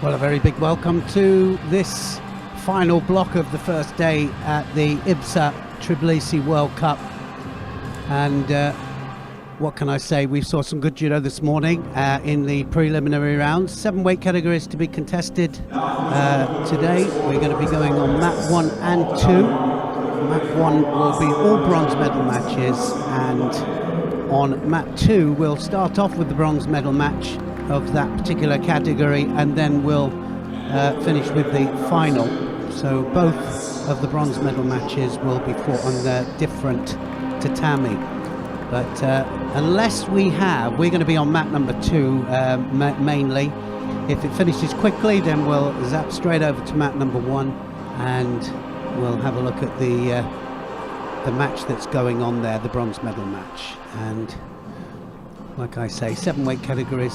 Well, a very big welcome to this final block of the first day at the IBSA Tbilisi World Cup. And what can I say? We saw some good judo this morning in the preliminary rounds. 7 weight categories to be contested today. We're going to be going on mat 1 and 2. Mat 1 will be all bronze medal matches, and on mat 2 we'll start off with the bronze medal match of that particular category, and then we'll finish with the final. So both of the bronze medal matches will be fought on the different tatami. But unless we're going to be on mat number 2 mainly. If it finishes quickly, then we'll zap straight over to mat number 1, and we'll have a look at the match that's going on there, the bronze medal match. And like I say, 7 weight categories,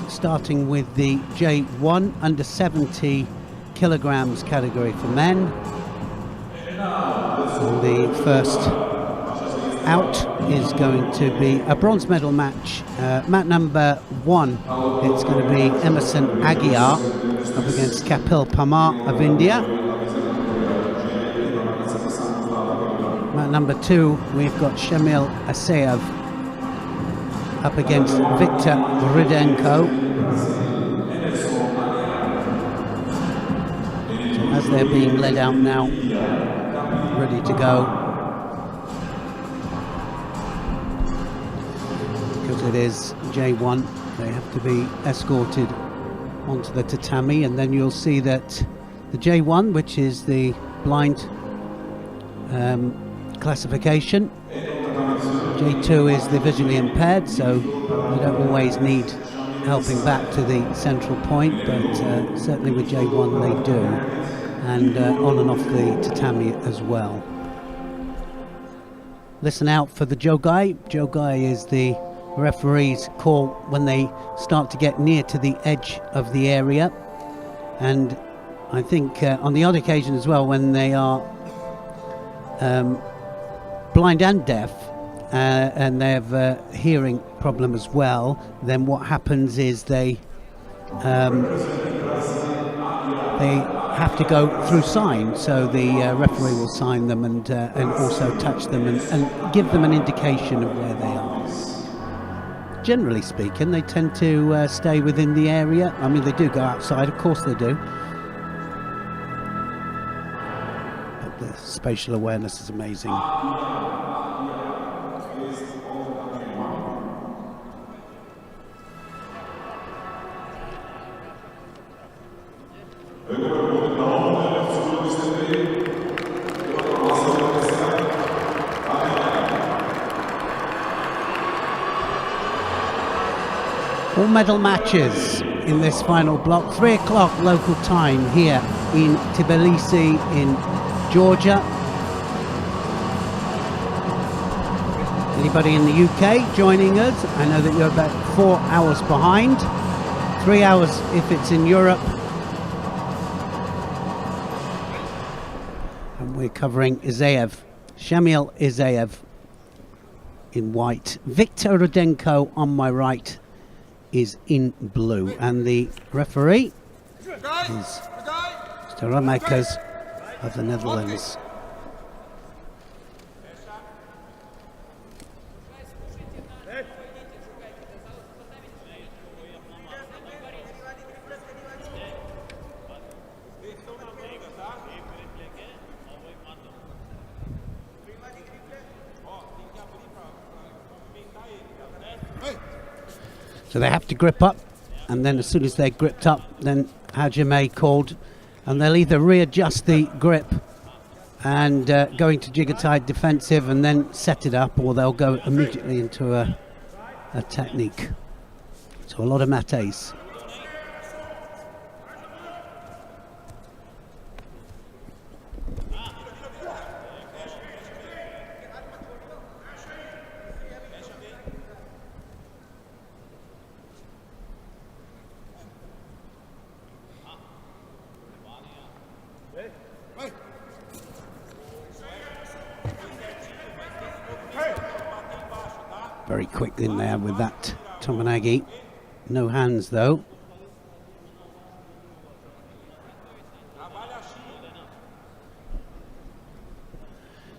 starting with the J1 under 70 kilograms category for men. And the first out is going to be a bronze medal match. Mat number 1, it's going to be Emerson Aguiar up against Kapil Parmar of India. Mat number 2, we've got Shamil Asayev up against Victor Rudenko. So as they're being led out now, ready to go, because it is J1, they have to be escorted onto the tatami, and then you'll see that the J1, which is the blind classification, J2 is the visually impaired, so you don't always need helping back to the central point, but certainly with J1 they do, and on and off the tatami as well. Listen out for the jogai. Jogai is the referee's call when they start to get near to the edge of the area, and I think on the odd occasion as well, when they are blind and deaf, and they have a hearing problem as well, then what happens is they have to go through sign, so the referee will sign them and also touch them and give them an indication of where they are. Generally speaking, they tend to stay within the area. I mean, they do go outside, of course they do, but the spatial awareness is amazing. All medal matches in this final block, 3 o'clock local time here in Tbilisi in Georgia. Anybody in the UK joining us? I know that you're about 4 hours behind, 3 hours if it's in Europe. And we're covering Asayev, Shamil Asayev in white. Victor Rudenko on my right is in blue, and the referee is Staramakers of the Netherlands. So they have to grip up, and then as soon as they're gripped up, then Hajime called, and they'll either readjust the grip and go into jigger-tied defensive and then set it up, or they'll go immediately into a technique. So a lot of mates. Very quick in there with that Tomanagi. No hands though.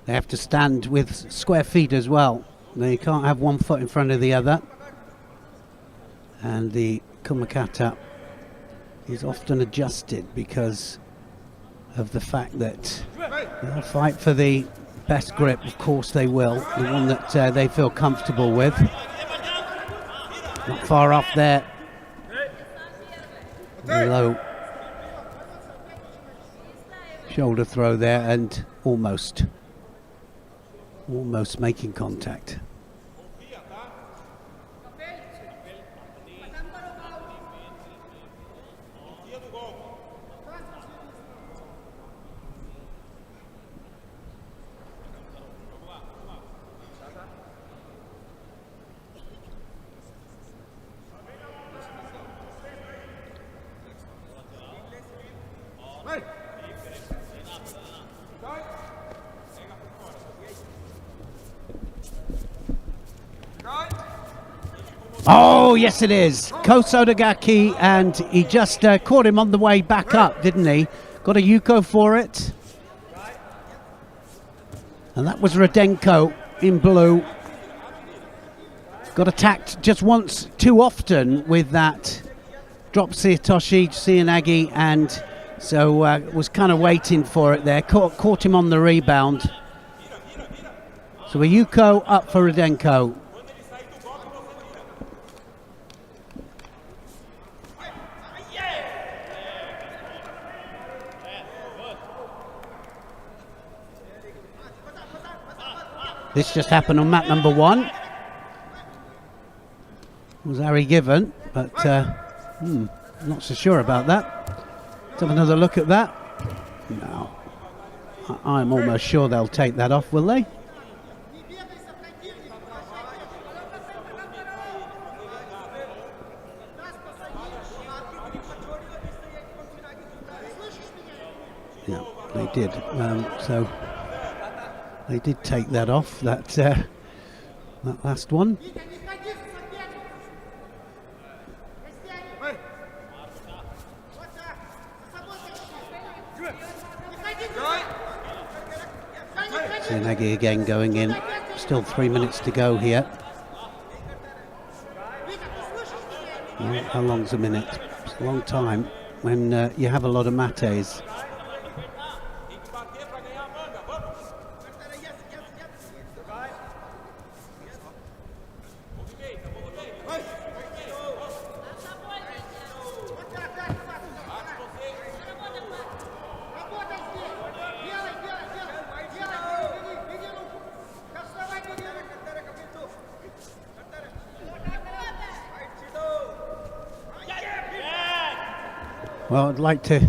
They have to stand with square feet as well. They can't have one foot in front of the other. And the kumakata is often adjusted because of the fact that they'll fight for the best grip. Of course they will, the one that they feel comfortable with. Not far off there. Low shoulder throw there, and almost making contact. Oh, yes it is. Kosodagaki, and he just caught him on the way back up, didn't he? Got a Yuko for it. And that was Rudenko in blue. Got attacked just once too often with that. Dropped Toshi Cianagi, and so was kind of waiting for it there. Caught him on the rebound. So a Yuko up for Rudenko. This just happened on mat number 1. Was Harry given, but not so sure about that. Let's have another look at that. No. I'm almost sure they'll take that off, will they? Yeah, they did. So they did take that off, that last one. Cianagi again going in. Still 3 minutes to go here. Well, how long's a minute? It's a long time when you have a lot of mates. Well, I'd like to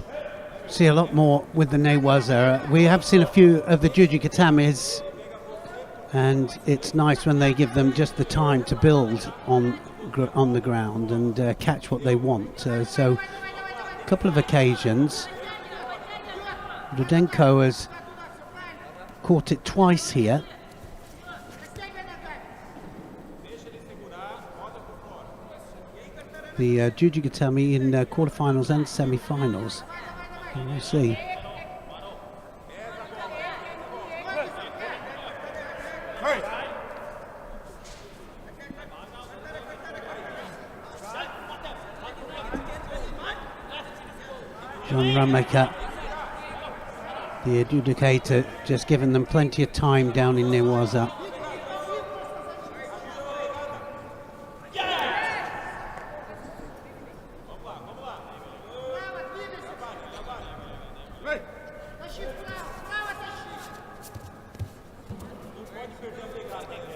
see a lot more with the Newaza. We have seen a few of the Jujikatamis, and it's nice when they give them just the time to build on the ground and catch what they want. So a couple of occasions. Rudenko has caught it twice here. The Jujigatami in quarterfinals and semi-finals. We'll see. John Ramaker, the adjudicator, just giving them plenty of time down in Newaza.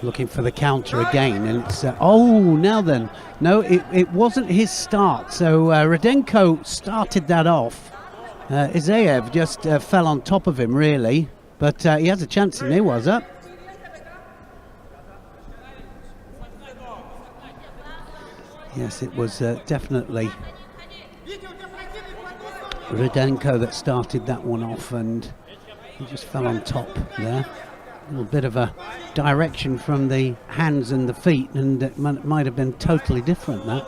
Looking for the counter again, and it's now then, no, it wasn't his start. So Rudenko started that off. Isaev just fell on top of him, really, but he has a chance in Newaza. Yes, it was definitely Rudenko that started that one off, and he just fell on top there. A little bit of a direction from the hands and the feet, and it might have been totally different, that.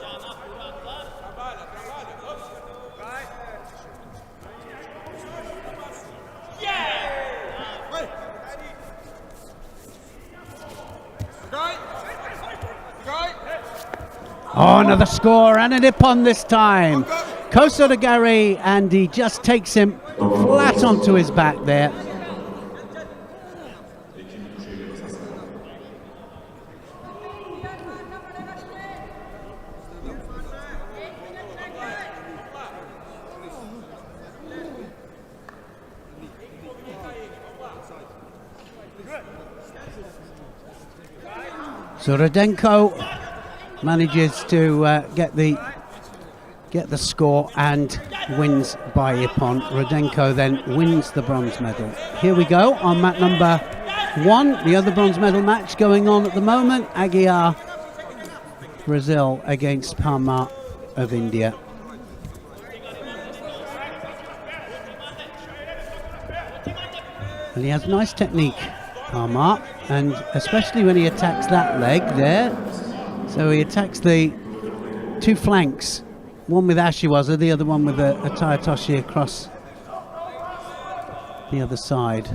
Oh, another score and an ippon this time. Kosodagari, and he just takes him flat onto his back there. So Rudenko manages to get the score and wins by ippon. Rudenko then wins the bronze medal. Here we go on mat number 1, the other bronze medal match going on at the moment. Aguiar, Brazil against Parmar of India. And he has nice technique, Parmar, and especially when he attacks that leg there. So he attacks the two flanks, one with Ashiwaza, the other one with a Tayatoshi across the other side.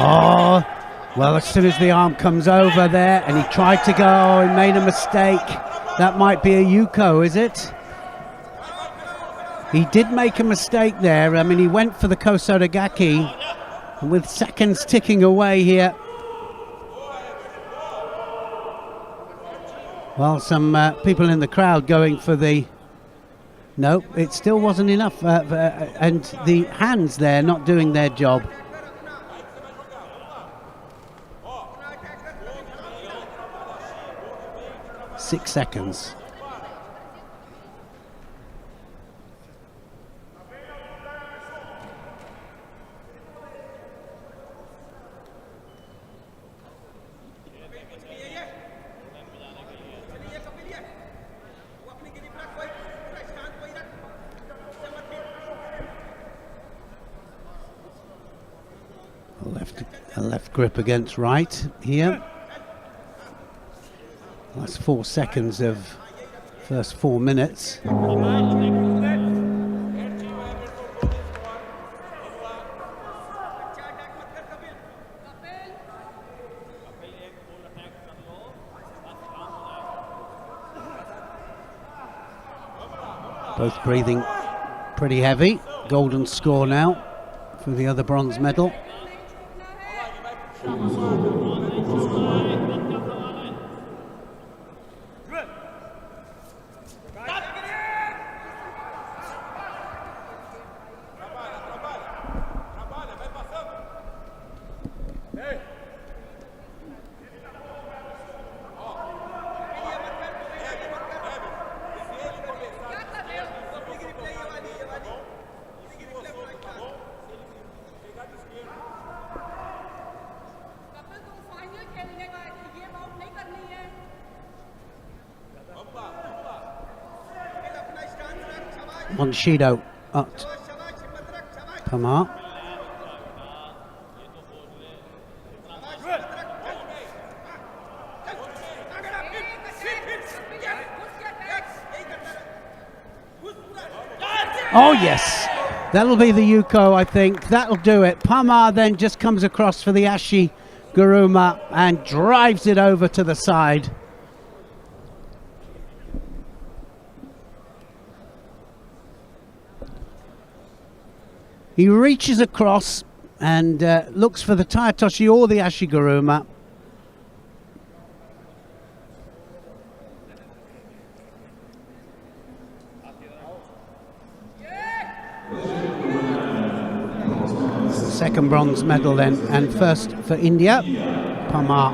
Oh, well, as soon as the arm comes over there, and he tried to go, he made a mistake. That might be a Yuko, is it? He did make a mistake there. I mean, he went for the Kosodagaki, and with seconds ticking away here. Well, some people in the crowd going for the... No, it still wasn't enough. And the hands there not doing their job. Six seconds. A left grip against right here. That's 4 seconds of first 4 minutes. Both breathing pretty heavy. Golden score now for the other bronze medal. On Shido at Parmar. Oh yes, that'll be the Yuko, I think. That'll do it. Parmar then just comes across for the Ashi Guruma and drives it over to the side. He reaches across and looks for the Tayatoshi or the Ashiguruma. Second bronze medal then, and first for India, Parmar.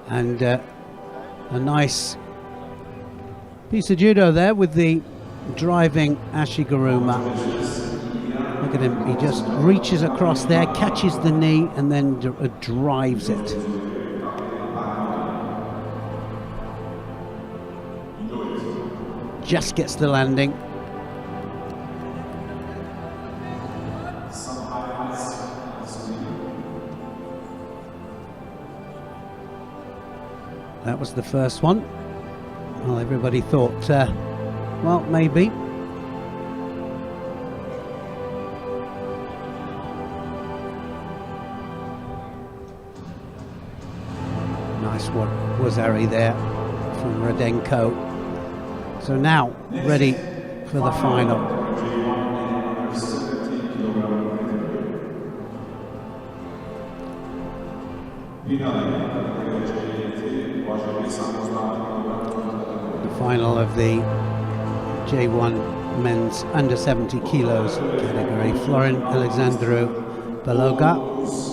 And a nice piece of judo there with the driving Ashiguruma. Look at him, he just reaches across there, catches the knee and then drives it. just gets the landing. That was the first one. Well, everybody thought, well, maybe. Nice one, was Ari there from Radenko. So now, ready for the final. The final of the J1 men's under 70 kilos category. Florin Alexandru Beloga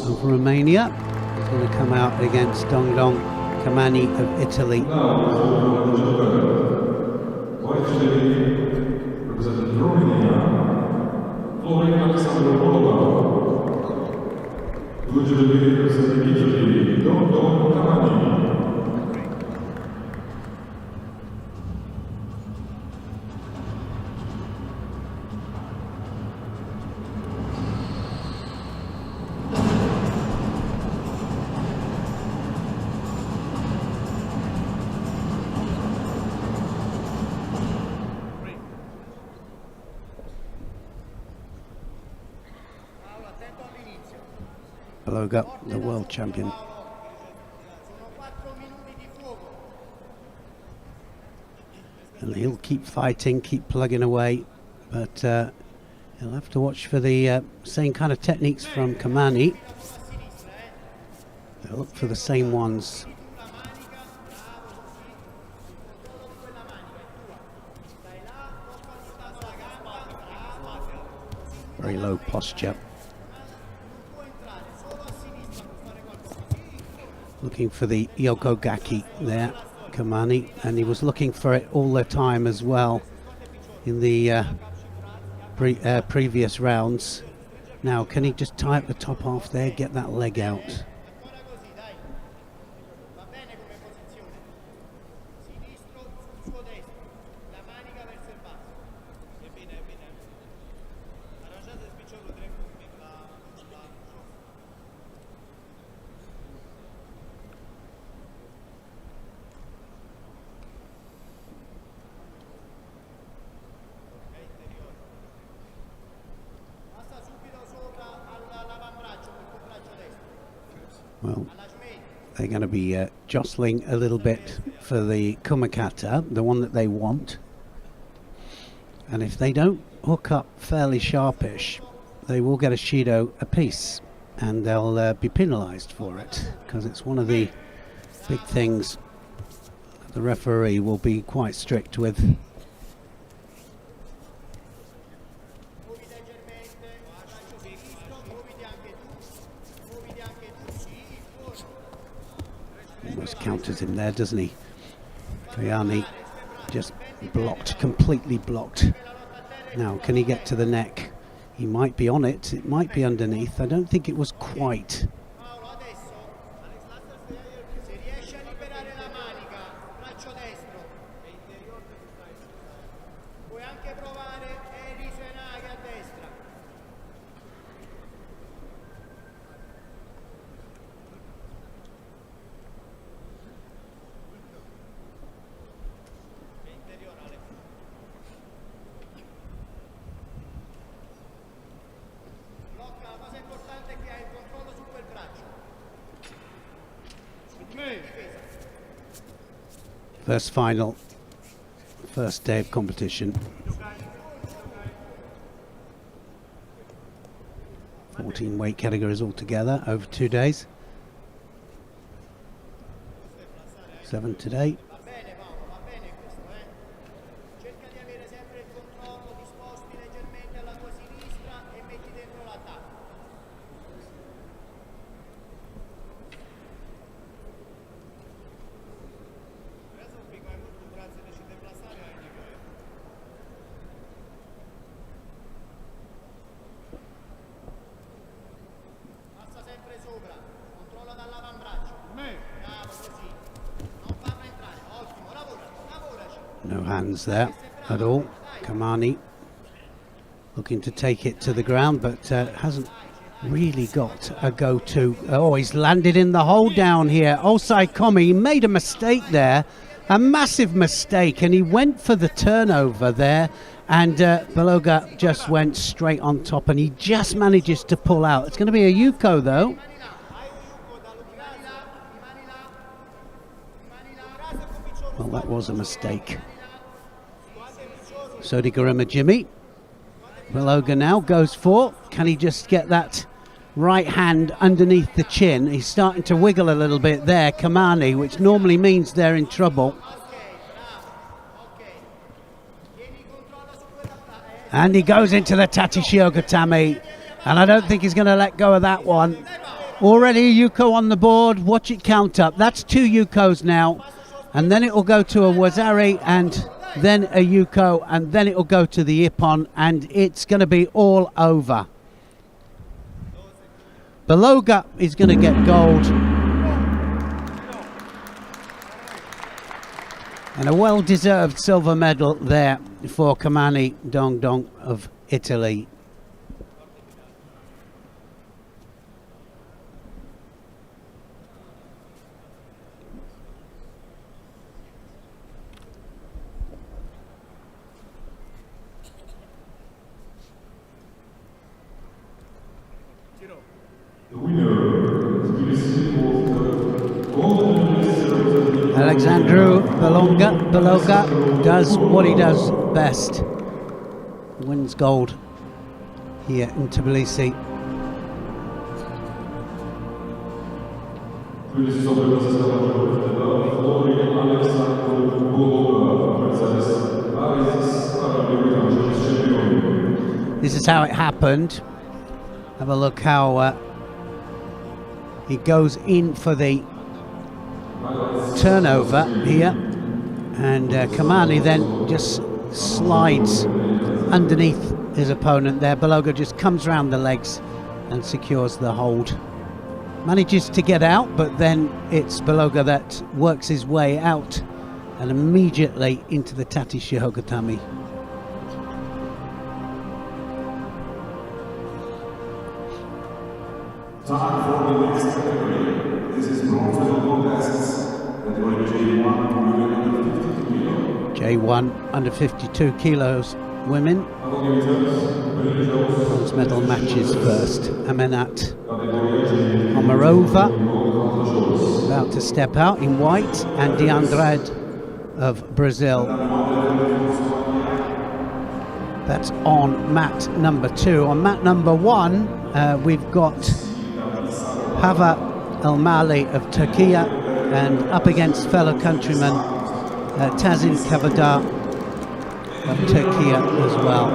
of Romania is going to come out against Dongdong Kamani of Italy. Beloga, the world champion. And he'll keep fighting, keep plugging away, but he'll have to watch for the same kind of techniques from Kamani. They'll look for the same ones. Very low posture. Looking for the Yokogaki there, Kamani, and he was looking for it all the time as well in the previous rounds. Now, can he just tie up the top half there, get that leg out? Well, they're going to be jostling a little bit for the kumakata, the one that they want. And if they don't hook up fairly sharpish, they will get a Shido apiece, and they'll be penalised for it, because it's one of the big things that the referee will be quite strict with. Almost counters him there, doesn't he? Triani just blocked, completely blocked. Now, can he get to the neck? He might be on it, it might be underneath. I don't think it was quite. First final, first day of competition. 14 weight categories altogether over 2 days. 7 today. No hands there. at all. Kamani looking to take it to the ground, but hasn't really got a go-to. Oh, he's landed in the hole down here. Osai Komi, he made a mistake there, a massive mistake, and he went for the turnover there, and Beloga just went straight on top, and he just manages to pull out. It's going to be a Yuko though. Well, that was a mistake. Sodiguruma Jimmy. Beloga now goes for, can he just get that right hand underneath the chin? He's starting to wiggle a little bit there, Kamani, which normally means they're in trouble. And he goes into the Tatishiogatame, and I don't think he's going to let go of that one. Already a Yuko on the board, watch it count up. That's 2 Yukos now, and then it will go to a Wazari, and then a Yuko, and then it will go to the Ippon, and it's going to be all over. Beloga is going to get gold. And a well-deserved silver medal there for Kamani Dongdong of Italy. Alexandru Beloga does what he does best. Wins gold here in Tbilisi. This is how it happened. Have a look how he goes in for the turnover here, and Kamani then just slides underneath his opponent there. Beloga just comes around the legs and secures the hold. Manages to get out, but then it's Beloga that works his way out and immediately into the Tatishiogatame. Time for the next category. This is bronze medal contests. Category J1 under 52 kilos women. Bronze medal matches first. Amenat Omarova about to step out in white, and Diandrade of Brazil. That's on mat number 2. On mat number 1, we've got Hava El Mali of Turkey, and up against fellow countryman Tazin Kavadar of Turkey as well.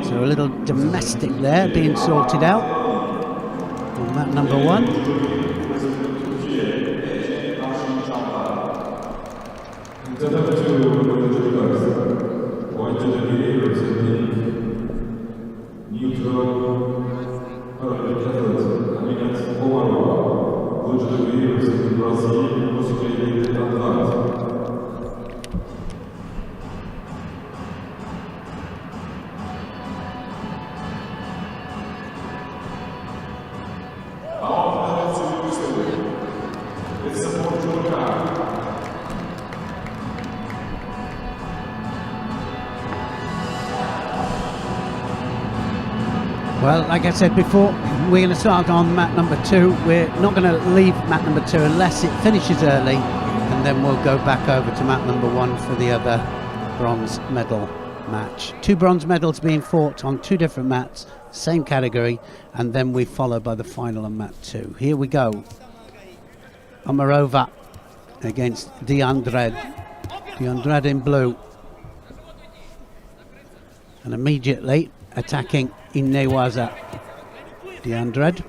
So a little domestic there being sorted out on mat number 1. Well, like I said before, we're going to start on mat number 2. We're not going to leave mat number 2 unless it finishes early, and then we'll go back over to mat number 1 for the other bronze medal match. 2 bronze medals being fought on 2 different mats, same category, and then we follow by the final on mat 2. Here we go. Omarova against Diandrade. Diandrade in blue. And immediately attacking in Newaza. Diandrade.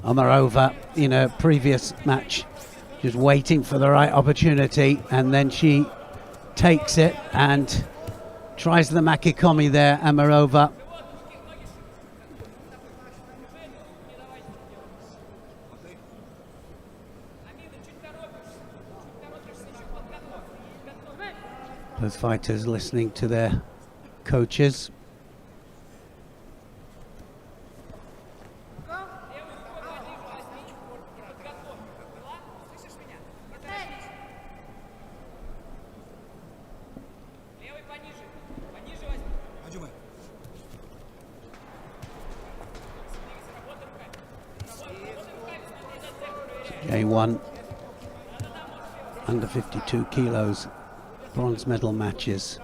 Omarova in a previous match, just waiting for the right opportunity, and then she takes it and tries the Makikomi there, Omarova. Both fighters listening to their coaches. J1 under 52 kilos, bronze medal matches.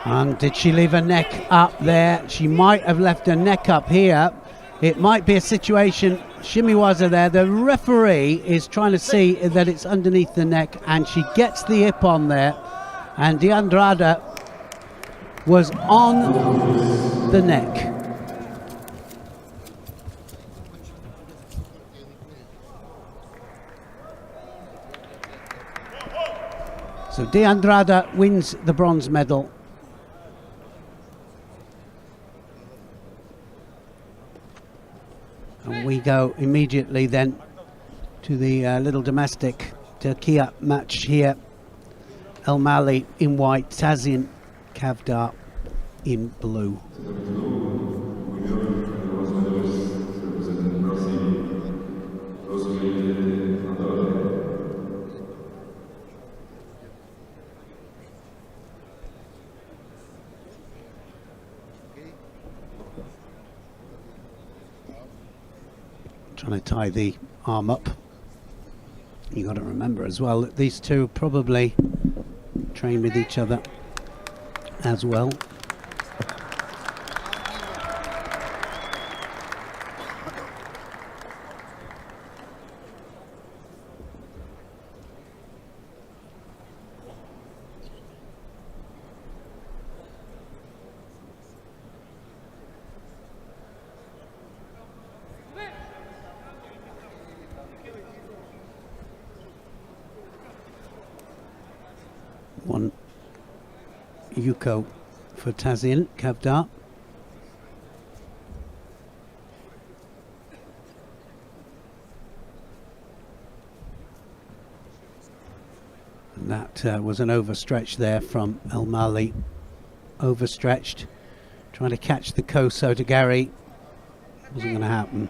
And did she leave her neck up there? She might have left her neck up here. It might be a situation, Shimiwaza there, the referee is trying to see that it's underneath the neck, and she gets the hip on there, and D'Andrade was on the neck. So D'Andrade wins the bronze medal. And we go immediately then to the little domestic Turkey match here. El Mali in white, Tazin Kavdar in blue. Trying to tie the arm up. You got to remember as well that these two probably train with each other as well. One Yuko for Tazin Kavdar. And that was an overstretch there from El Mali. Overstretched, trying to catch the Koso to Gary. Wasn't going to happen.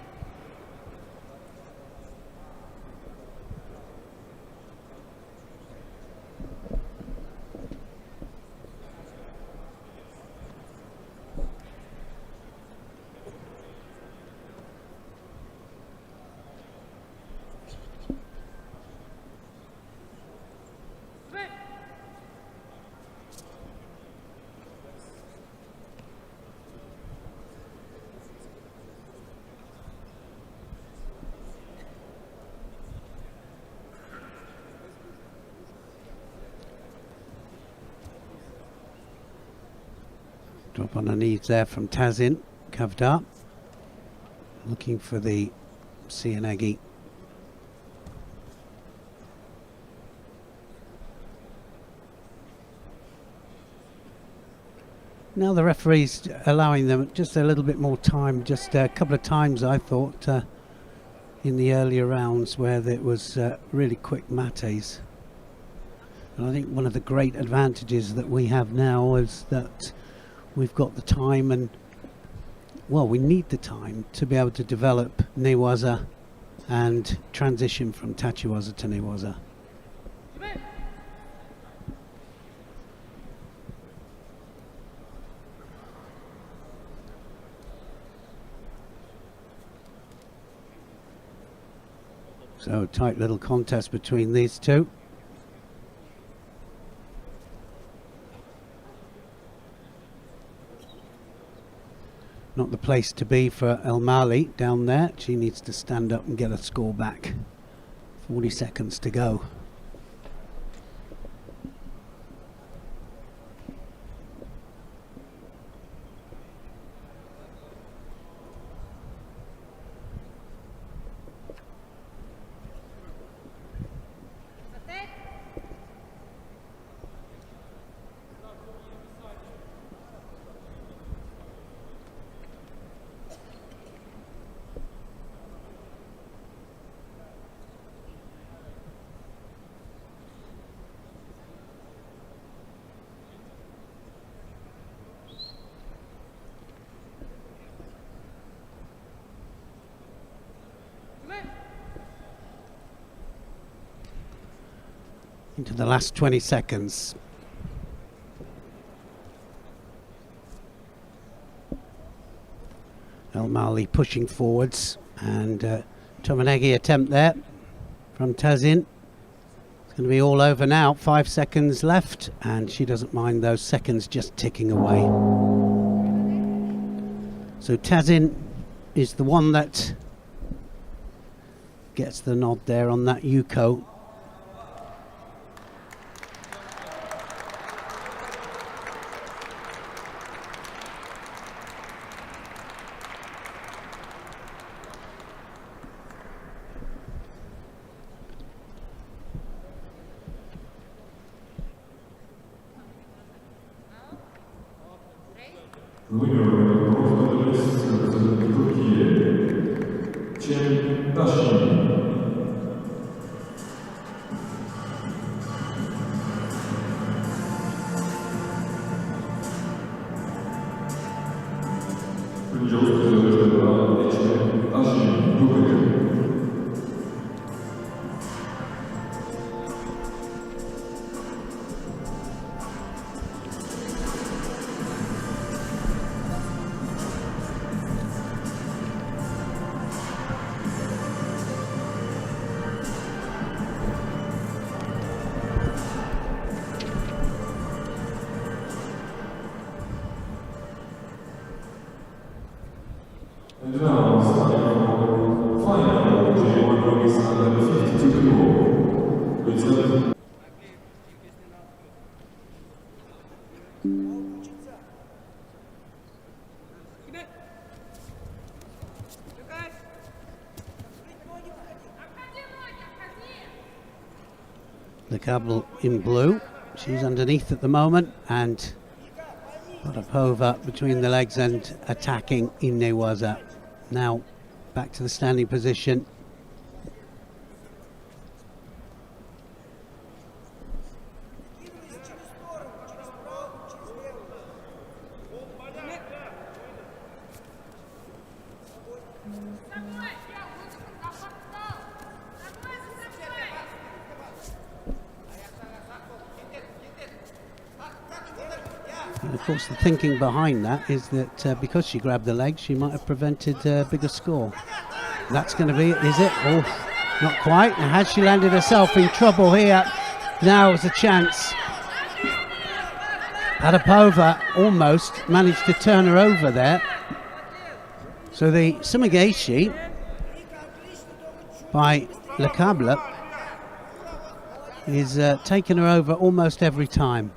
Drop on the knees there from Tazin Kavdar, looking for the Sianagi. Now the referee's allowing them just a little bit more time, just a couple of times I thought in the earlier rounds where there was really quick mates. And I think one of the great advantages that we have now is that we've got the time, and well, we need the time to be able to develop Newaza and transition from Tachiwaza to Newaza. So tight little contest between these two. Not the place to be for El Mali down there. She needs to stand up and get a score back. 40 seconds to go. into the last 20 seconds. El Mali pushing forwards, and Tomanegi attempt there from Tazin. It's going to be all over now. 5 seconds left, and she doesn't mind those seconds just ticking away. So Tazin is the one that gets the nod there on that Yuko. And now, starting for final, J1 is under 52 kilo. With the Kabul in blue, she's underneath at the moment, and Potapova between the legs and attacking Inewaza. Now back to the standing position. And of course the thinking behind that is that because she grabbed the leg, she might have prevented a bigger score. That's going to be it, is it? Oh, not quite. And has she landed herself in trouble here? Now is a chance. Potapova almost managed to turn her over there. So the Sumigaeshi by Le Cable is taking her over almost every time.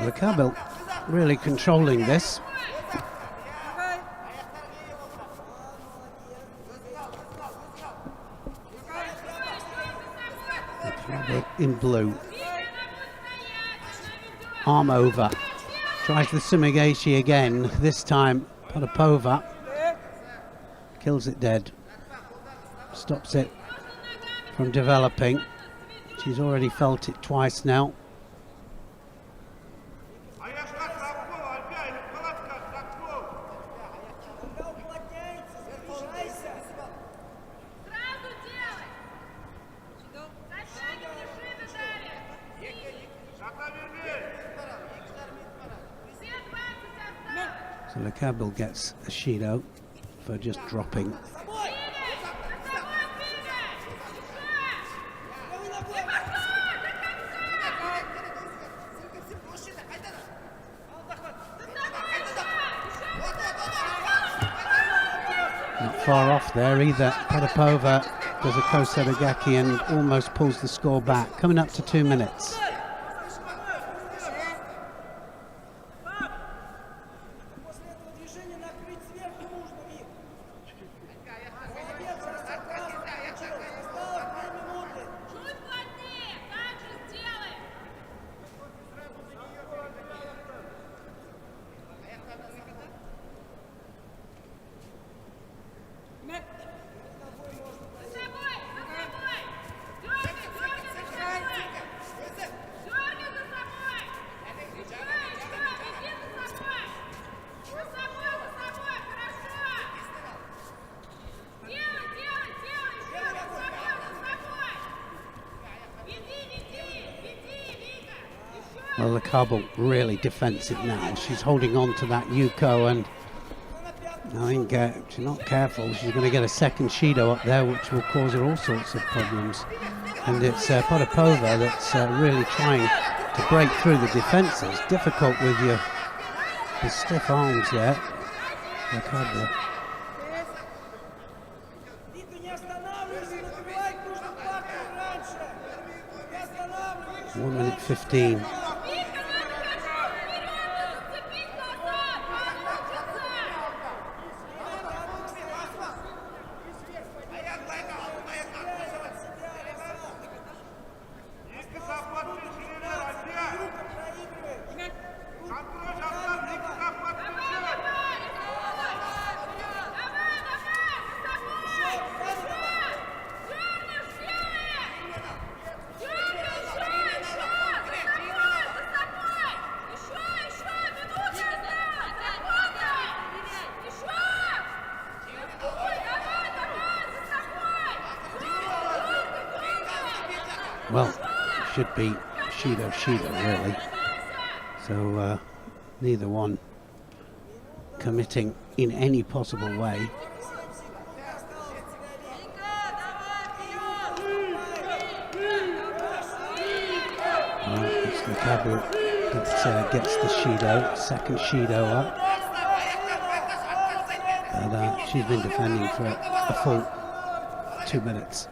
Le Cable really controlling this. Le Cable in blue. Arm over. Tries the Sumigaeshi again. This time Potapova kills it dead. Stops it from developing. She's already felt it twice now. So Le Cable gets a Shido for just dropping. Not far off there either. Potapova does a Kosetagaki and almost pulls the score back. Coming up to 2 minutes. Well, the Kabul really defensive now. She's holding on to that Yuko, and I think if she's not careful, she's going to get a second Shido up there, which will cause her all sorts of problems. And it's Potapova that's really trying to break through the defences. Difficult with your stiff arms there. The Kabul. 1 minute 15. Well, should be Shido really. So neither one committing in any possible way. Well, it's the Kabul that gets the Shido, second Shido up. But she's been defending for a full 2 minutes.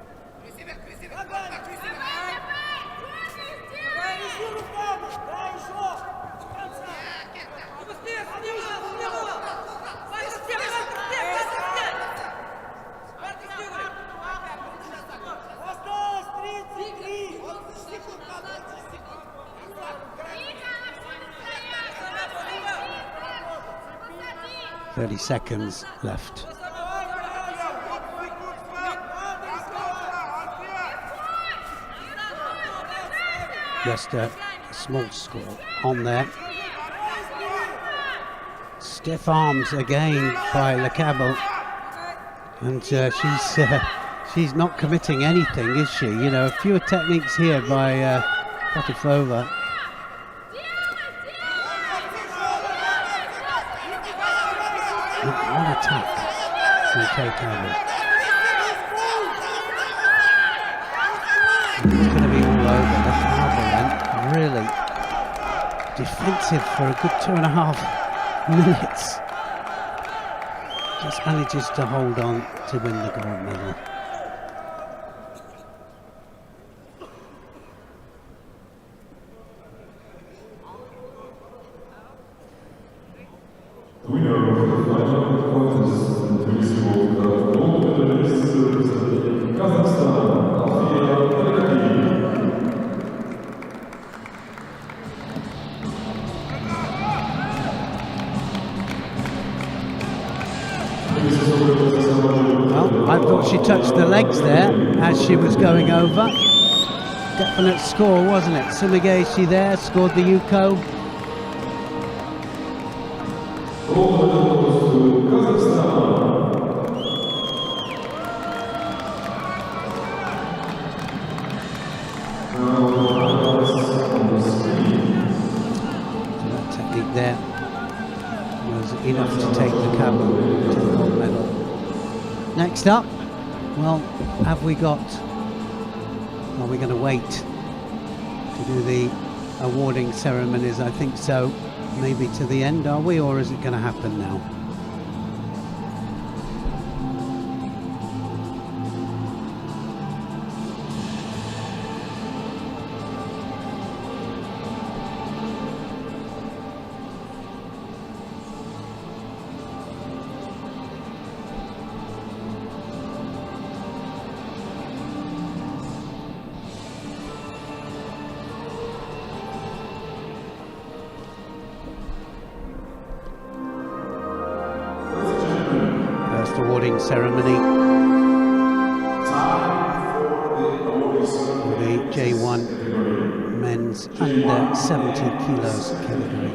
Seconds left. Just a small score on there. Stiff arms again by Le Cabal, and she's not committing anything, is she? You know, fewer techniques here by Potapova. One attack from Kay Cabal. It's going to be all over. The Cabal then really defensive for a good 2.5 minutes. Just manages to hold on to win the gold medal. Winner of the final contest in Tbilisi World Cup, gold medalist representing Kazakhstan, Well, I thought she touched the legs there as she was going over. Definite score, wasn't it? Sumigaishi there scored the Yuko. That technique there was enough to take the Cabal to the gold medal. Next up, well, have we got, are we going to wait to do the awarding ceremonies? I think so. Maybe to the end, are we, or is it going to happen now? Awarding ceremony for the J1 men's under 70 kilos category.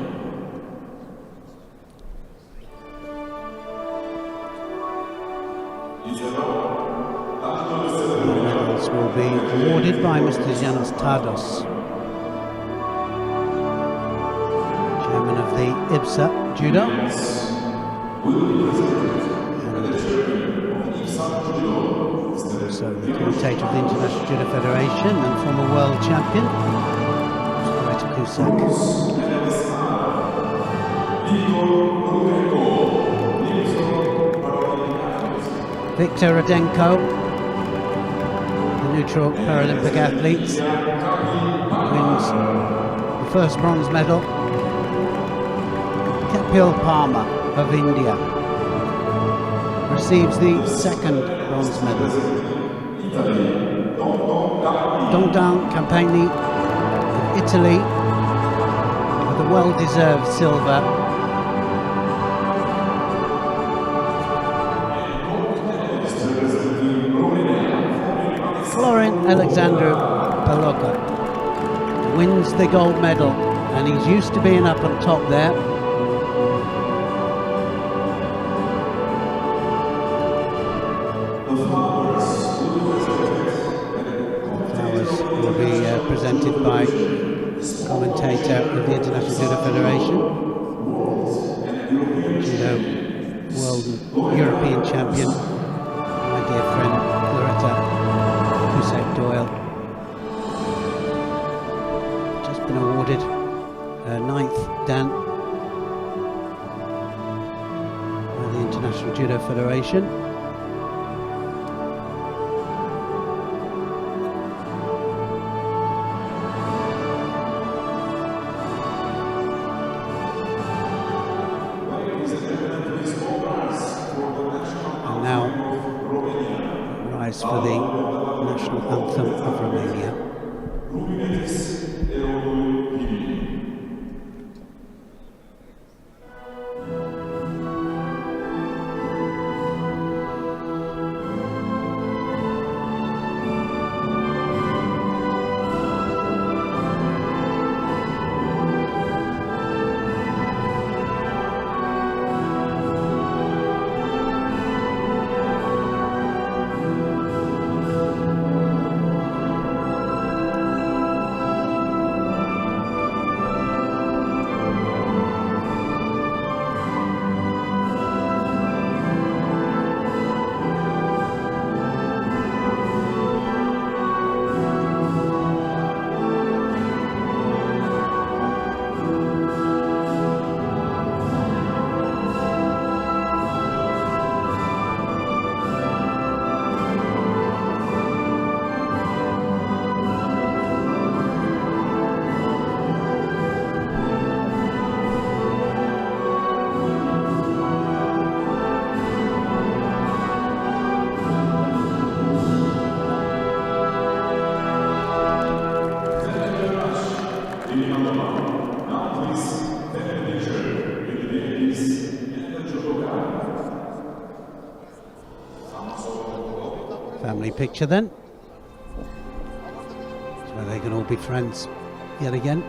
The medals will be awarded by Mr. Janos Tados. the IBSA Judo. So the commentator of the International Judo Federation and former world champion, Viktor Rudenko, the neutral Paralympic athlete, wins the first bronze medal. Kapil Parmar of India receives the second bronze medal. Dongdan Campagni of Italy with a well-deserved silver. Florin Alexandru Beloga wins the gold medal, and he's used to being up on top there. Flowers will be presented by commentator of the International Judo Federation, Judo World and European champion, my dear friend Loretta Doyle. Just been awarded her 9th Dan by the International Judo Federation. And now rise for the national anthem of Romania. Family picture then. That's where they can all be friends yet again.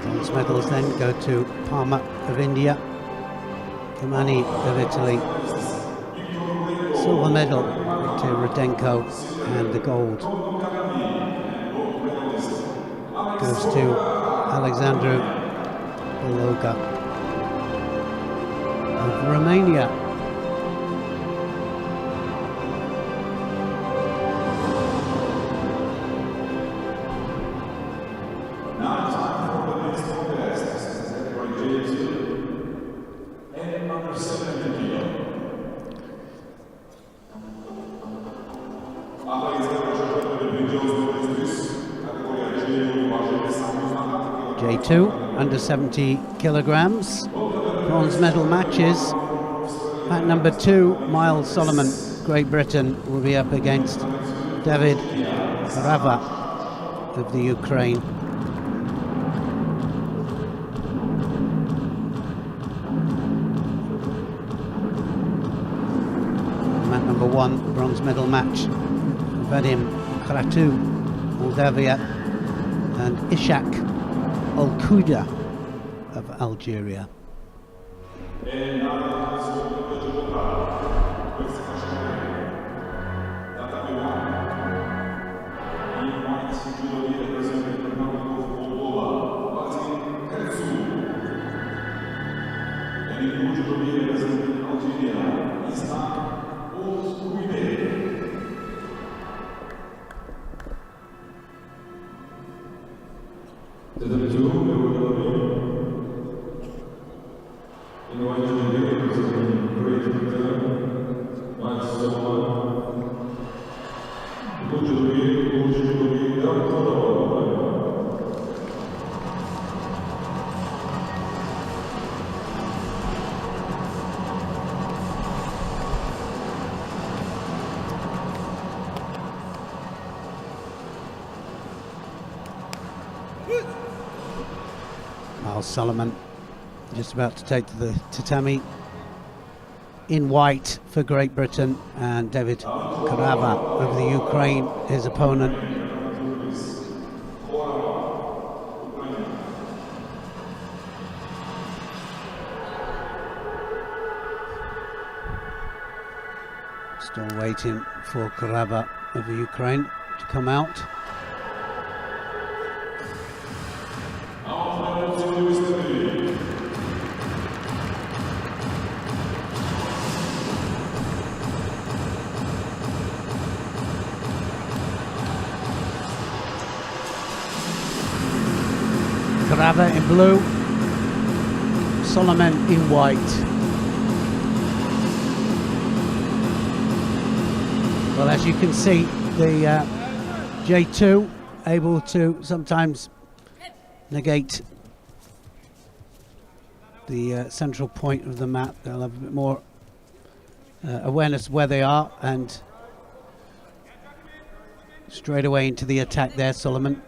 Bronze medals then go to Parmar of India, Kamani of Italy. Silver medal to Rudenko, and the gold goes to Alexandru Beloga of Romania. J2, under 70 kilograms, bronze medal matches. At number 2, Miles Solomon, Great Britain, will be up against David Rava of the Ukraine. At number 1, bronze medal match, Vadim Kratu, Moldavia, and Ishak Al-Quda of Algeria. Solomon just about to take to the tatami in white for Great Britain, and David Karava of the Ukraine, his opponent. Still waiting for Karava of the Ukraine to come out. Karava in blue, Solomon in white. Well, as you can see, the J2 able to sometimes negate the central point of the map. They'll have a bit more awareness of where they are, and straight away into the attack there, Solomon.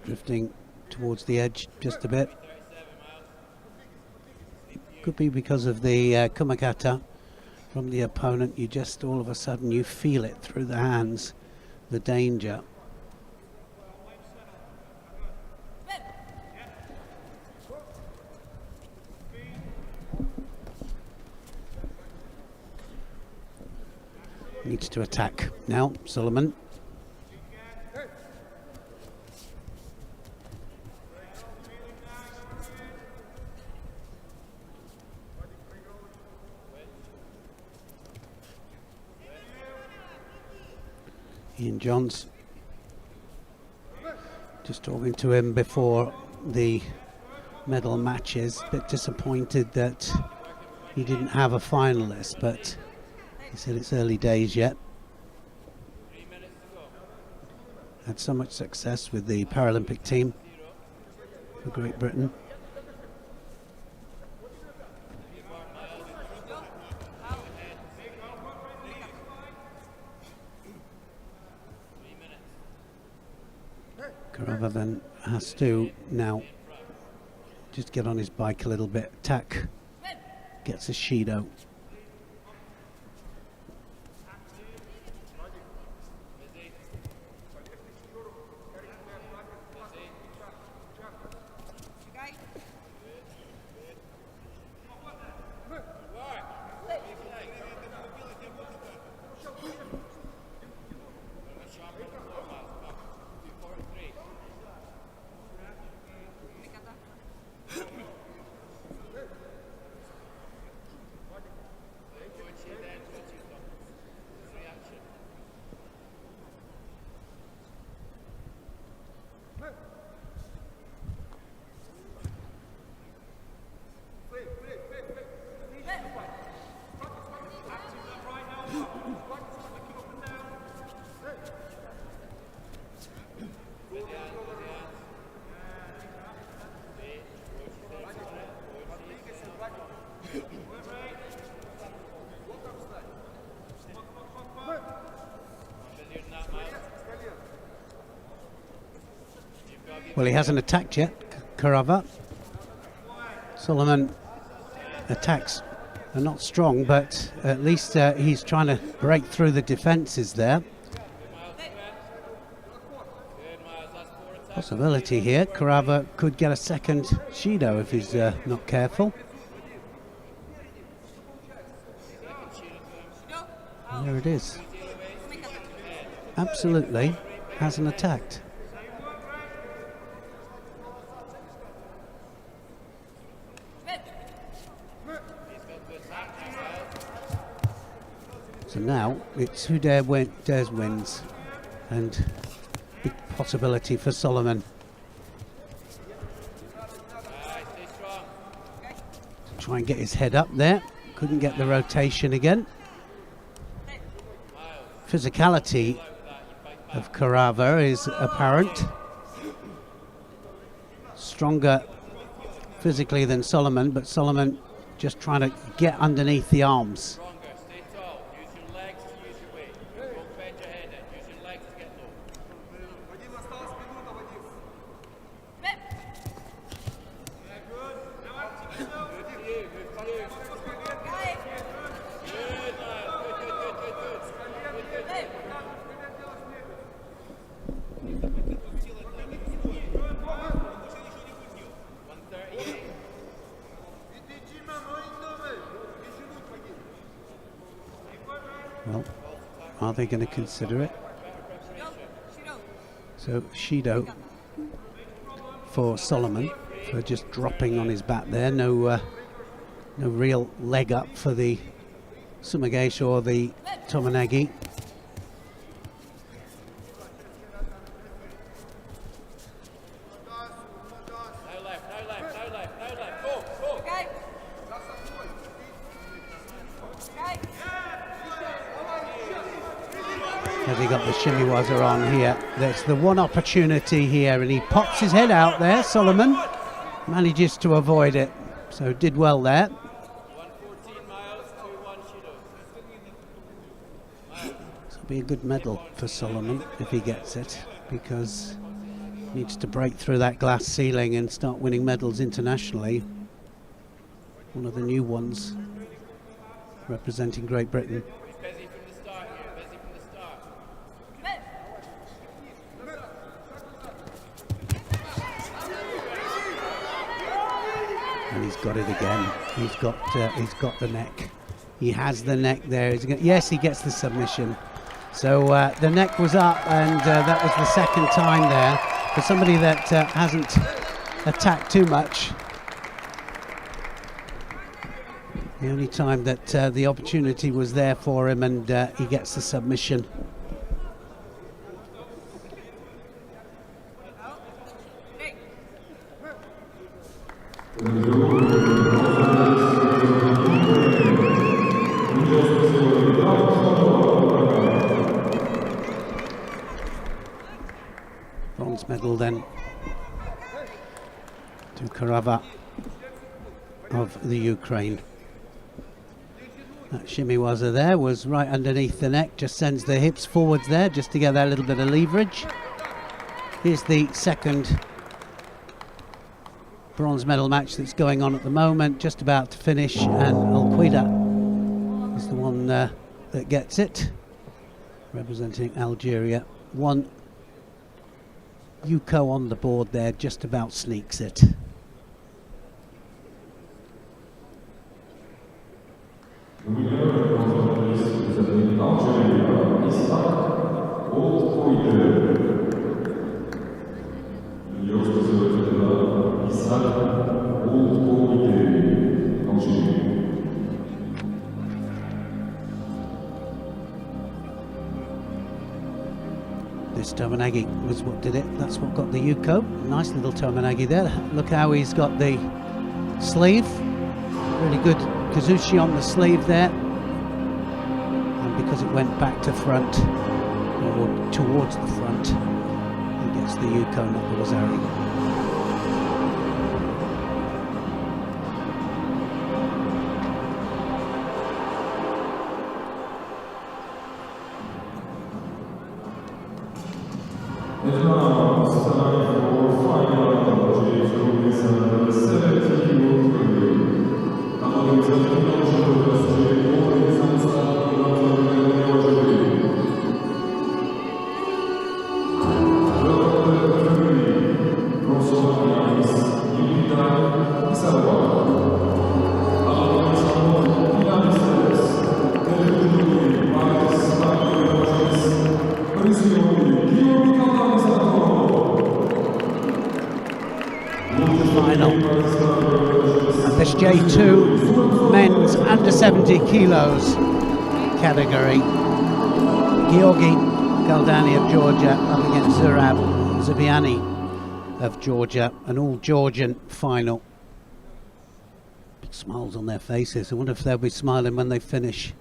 Drifting towards the edge just a bit. It could be because of the kumakata from the opponent. You just all of a sudden you feel it through the hands, the danger. Needs to attack now, Solomon. Ian Johns, just talking to him before the medal matches, a bit disappointed that he didn't have a finalist, but he said it's early days yet. Had so much success with the Paralympic team for Great Britain. Karava then has to now just get on his bike a little bit, attack, gets a Shido. Well, he hasn't attacked yet, Karava. Solomon attacks are not strong, but at least he's trying to break through the defences there. Possibility here. Carava could get a second Judo if he's not careful. And there it is. Absolutely hasn't attacked. So now it's who dares wins, and big possibility for Solomon. Try and get his head up there. Couldn't get the rotation again. Physicality of Carava is apparent. Stronger physically than Solomon, but Solomon just trying to get underneath the arms. Well, are they going to consider it? So Judo for Solomon for just dropping on his back there. No real leg up for the Sumigash or the Tomonagi. Has he got the shimiwaza on here? That's the one opportunity here, and he pops his head out there. Solomon manages to avoid it, so did well there. This will be a good medal for Solomon if he gets it, because he needs to break through that glass ceiling and start winning medals internationally. One of the new ones representing Great Britain. And he's got it again. He's got the neck. He has the neck there. Yes, he gets the submission. So the neck was up, and that was the second time there for somebody that hasn't attacked too much. The only time that the opportunity was there for him, and he gets the submission. Bronze medal then to Carava of the Ukraine. That shimiwaza there was right underneath the neck, just sends the hips forwards there just to get that little bit of leverage. Here's the second bronze medal match that's going on at the moment, just about to finish, and Alquida is the one that gets it, representing Algeria. One Yuko on the board there, just about sneaks it. This Tomonagi was what did it. That's what got the Yuko. Nice little Tomonagi there. Look how he's got the sleeve. Really good Kazushi on the sleeve there. And because it went back to front, or towards the front, he gets the Yuko, not the Wazari. Final of this J2 men's under 70 kilos category. Georgi Galdani of Georgia up against Zurab Zubiani of Georgia, an all-Georgian final. Big smiles on their faces. I wonder if they'll be smiling when they finish.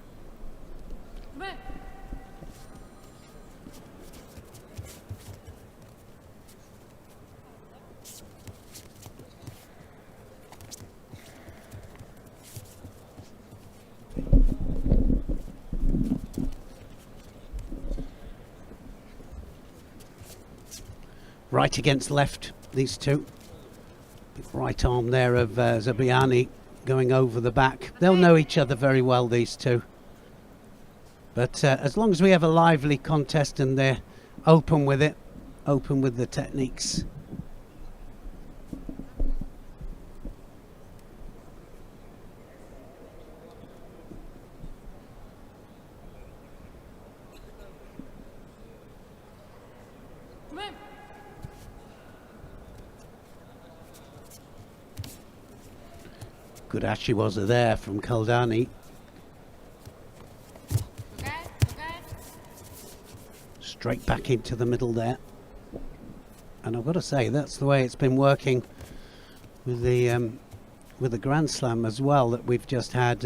Right against left, these two. Big right arm there of Zubiani going over the back. They'll know each other very well, these two. But as long as we have a lively contest and they're open with it, open with the techniques. Good ashiwaza there from Kaldani. Straight back into the middle there. And I've got to say, that's the way it's been working with the Grand Slam as well, that we've just had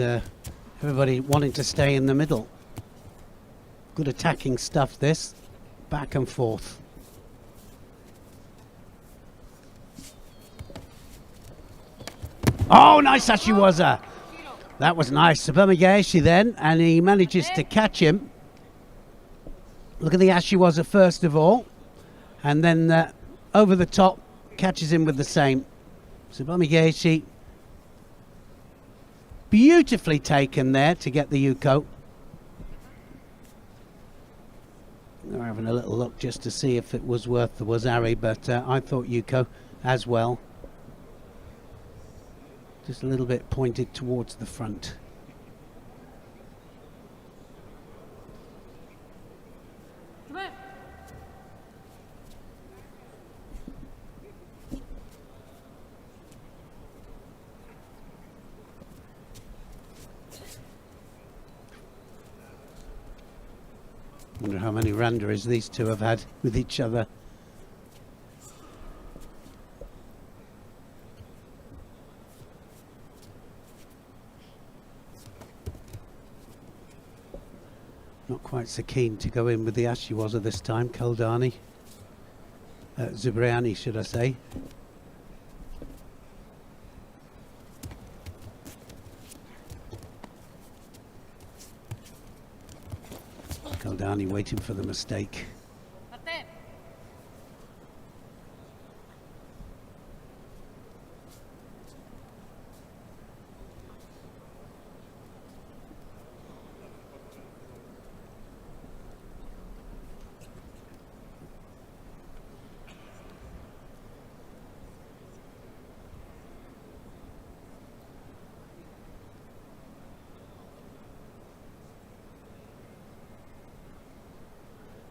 everybody wanting to stay in the middle. Good attacking stuff, this. Back and forth. Oh, nice ashiwaza. That was nice. Subamigaeshi then, and he manages to catch him. Look at the ashiwaza first of all, and then over the top, catches him with the same. Subamigaeshi, beautifully taken there to get the Yuko. They're having a little look just to see if it was worth the Wazari, but I thought Yuko as well. Just a little bit pointed towards the front. Wonder how many randaries these two have had with each other. Not quite so keen to go in with the ashiwaza this time, Kaldani. Zubriani, should I say. Kaldani waiting for the mistake.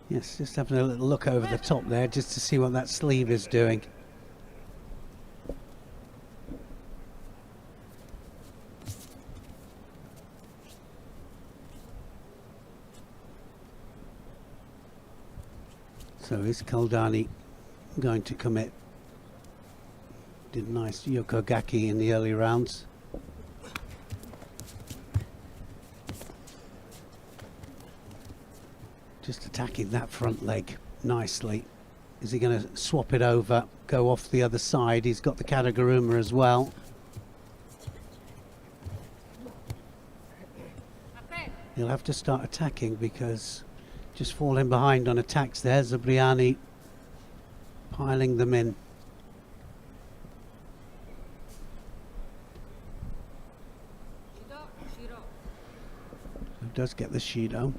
Yes, just having a little look over the top there just to see what that sleeve is doing. So is Kaldani going to commit? Did nice Yokogaki in the early rounds. Just attacking that front leg nicely. Is he going to swap it over, go off the other side? He's got the Kataguruma as well. He'll have to start attacking because just falling behind on attacks there. Zubriani piling them in. He does get the Shido.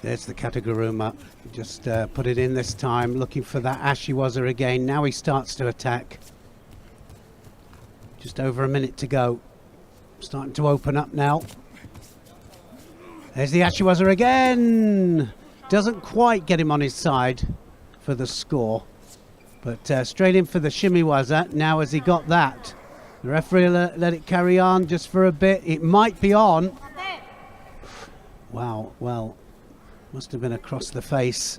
There's the Kataguruma. Just put it in this time, looking for that Ashiwaza again. Now he starts to attack. Just over a minute to go. Starting to open up now. There's the Ashiwaza again. Doesn't quite get him on his side for the score. But straight in for the Shimiwaza. Now has he got that? The referee will let it carry on just for a bit. It might be on. Wow, well, must have been across the face.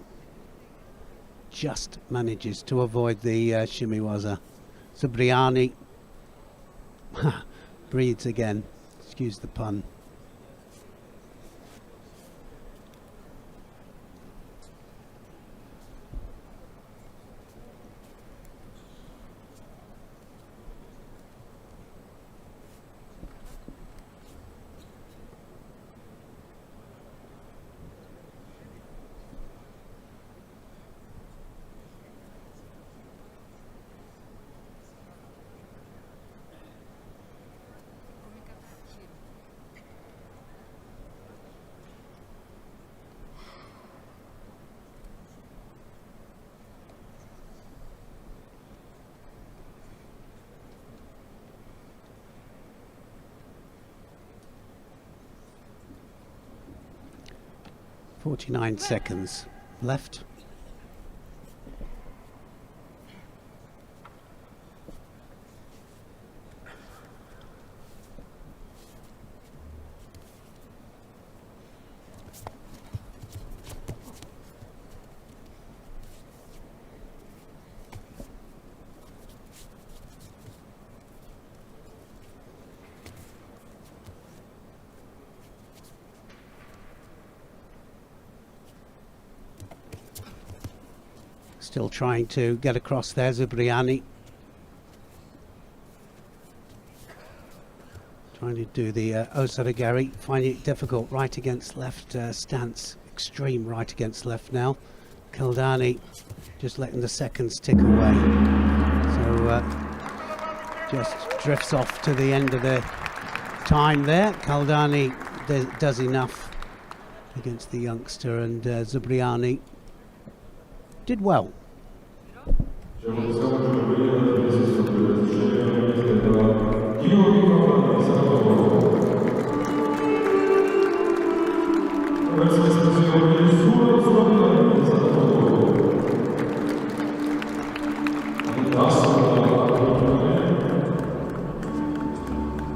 Just manages to avoid the Shimiwaza. Zubriani breathes again. Excuse the pun. .49 seconds left. Still trying to get across there, Zubriani. Trying to do the Osarigari, finding it difficult. Right against left stance, extreme right against left now. Kildani just letting the seconds tick away. So just drifts off to the end of the time there. Kildani does enough against the youngster, and Zubriani did well.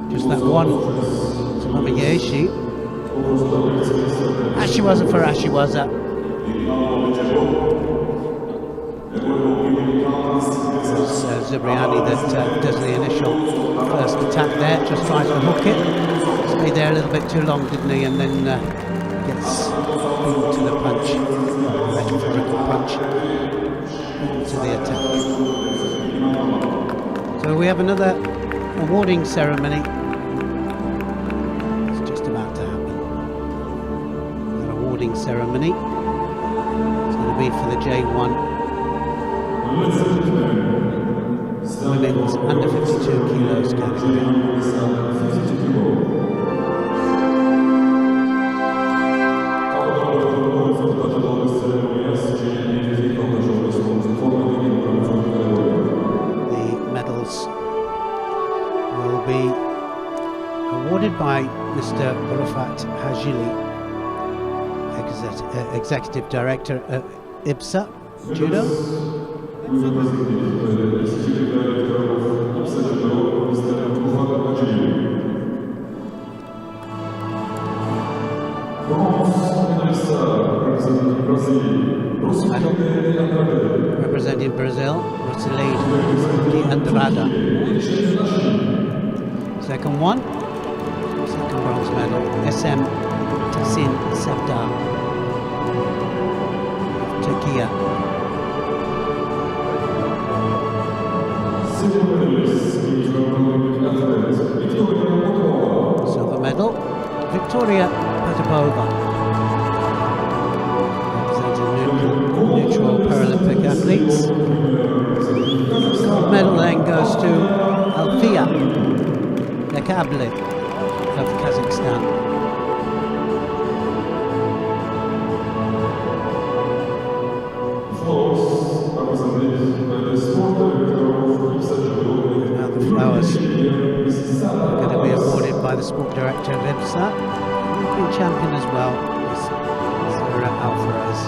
Just that one Tsumamegeshi. Ashiwaza for Ashiwaza. Zubriani that does the initial first attack there, just tries to hook it. Stayed there a little bit too long, didn't he? And then gets beaten to the punch, metaphorical punch, to the attack. So we have another awarding ceremony. It's just about to happen. An awarding ceremony. It's going to be for the J1. Women's under 52 kilos category. The medals will be awarded by Mr. Rufat Hajili, Executive Director at IBSA Judo. Representing Brazil, Rosalind de Andrada. Second one, second bronze medal, SM Tassin Sevda of Turkey. Silver medal, Victoria Potapova, representing neutral Paralympic athletes. Gold medal then goes to Alfia Yakabli of Kazakhstan. the sport director of IBSA. European champion as well, is Sarah Alvarez.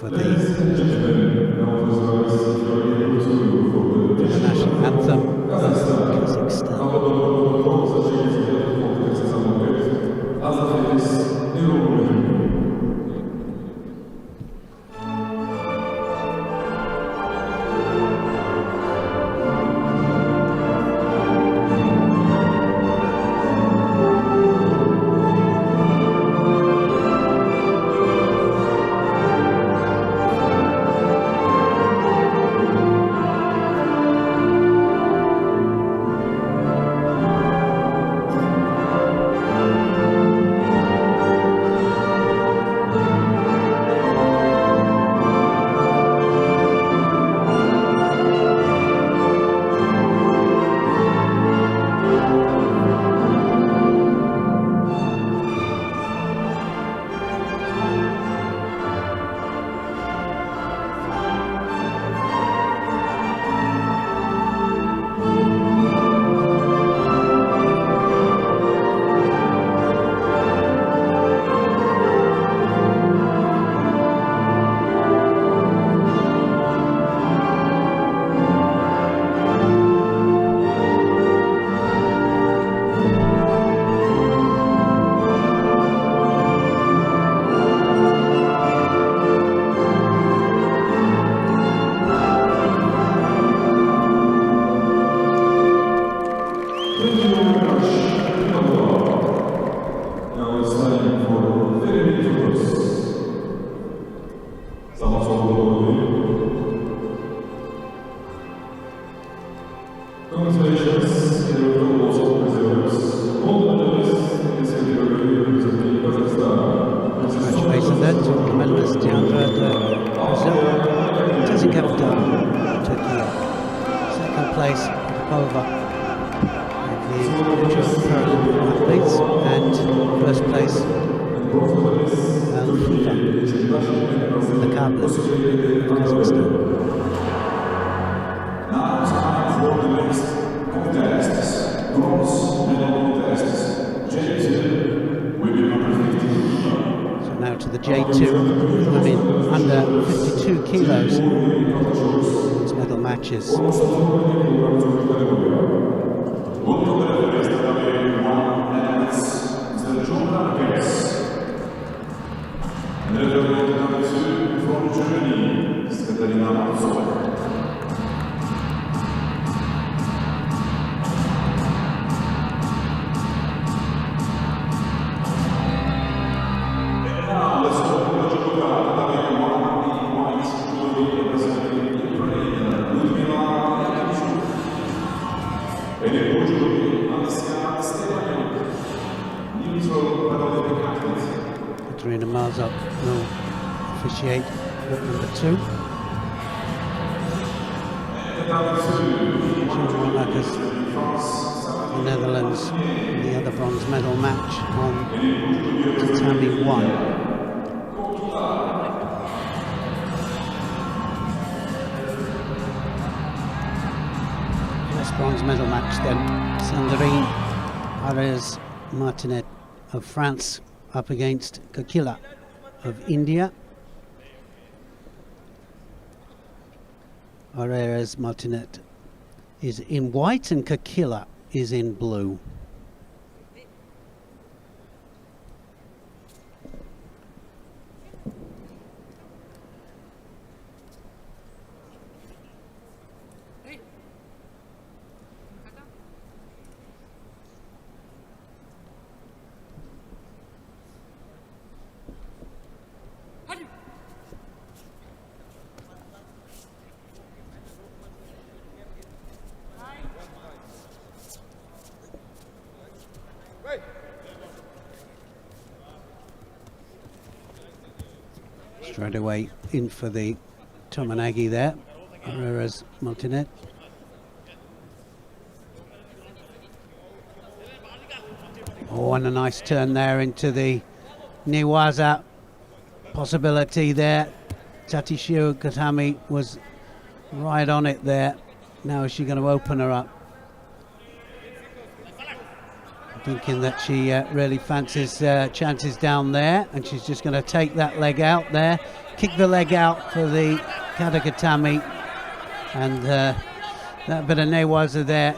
For the national anthem of Kazakhstan. Congratulations then to the medalist Diandra de Brazil. Doesn't get it done. Turkey. Second place, Popova, of the individual Paralympic athletes, and first place, Al-Fifa, the Kabul of Kazakhstan. So now to the J2 women under 52 kilos. It's medal matches. From Germany, Katerina Marzok will officiate at number 2. Marcus, the Netherlands, the other bronze medal match on tatami 1. Bronze medal match then. Sandrine Arez Martinet of France up against Kokila of India. Arez Martinet is in white and Kokila is in blue. Straight away in for the Tomanagi there, Herrera's Martinet. Oh, and a nice turn there into the Niwaza possibility there. Tatishio Katami was right on it there. Now is she going to open her up? Thinking that she really fancies chances down there, and she's just going to take that leg out there, kick the leg out for the Katagatami, and that bit of Newaza there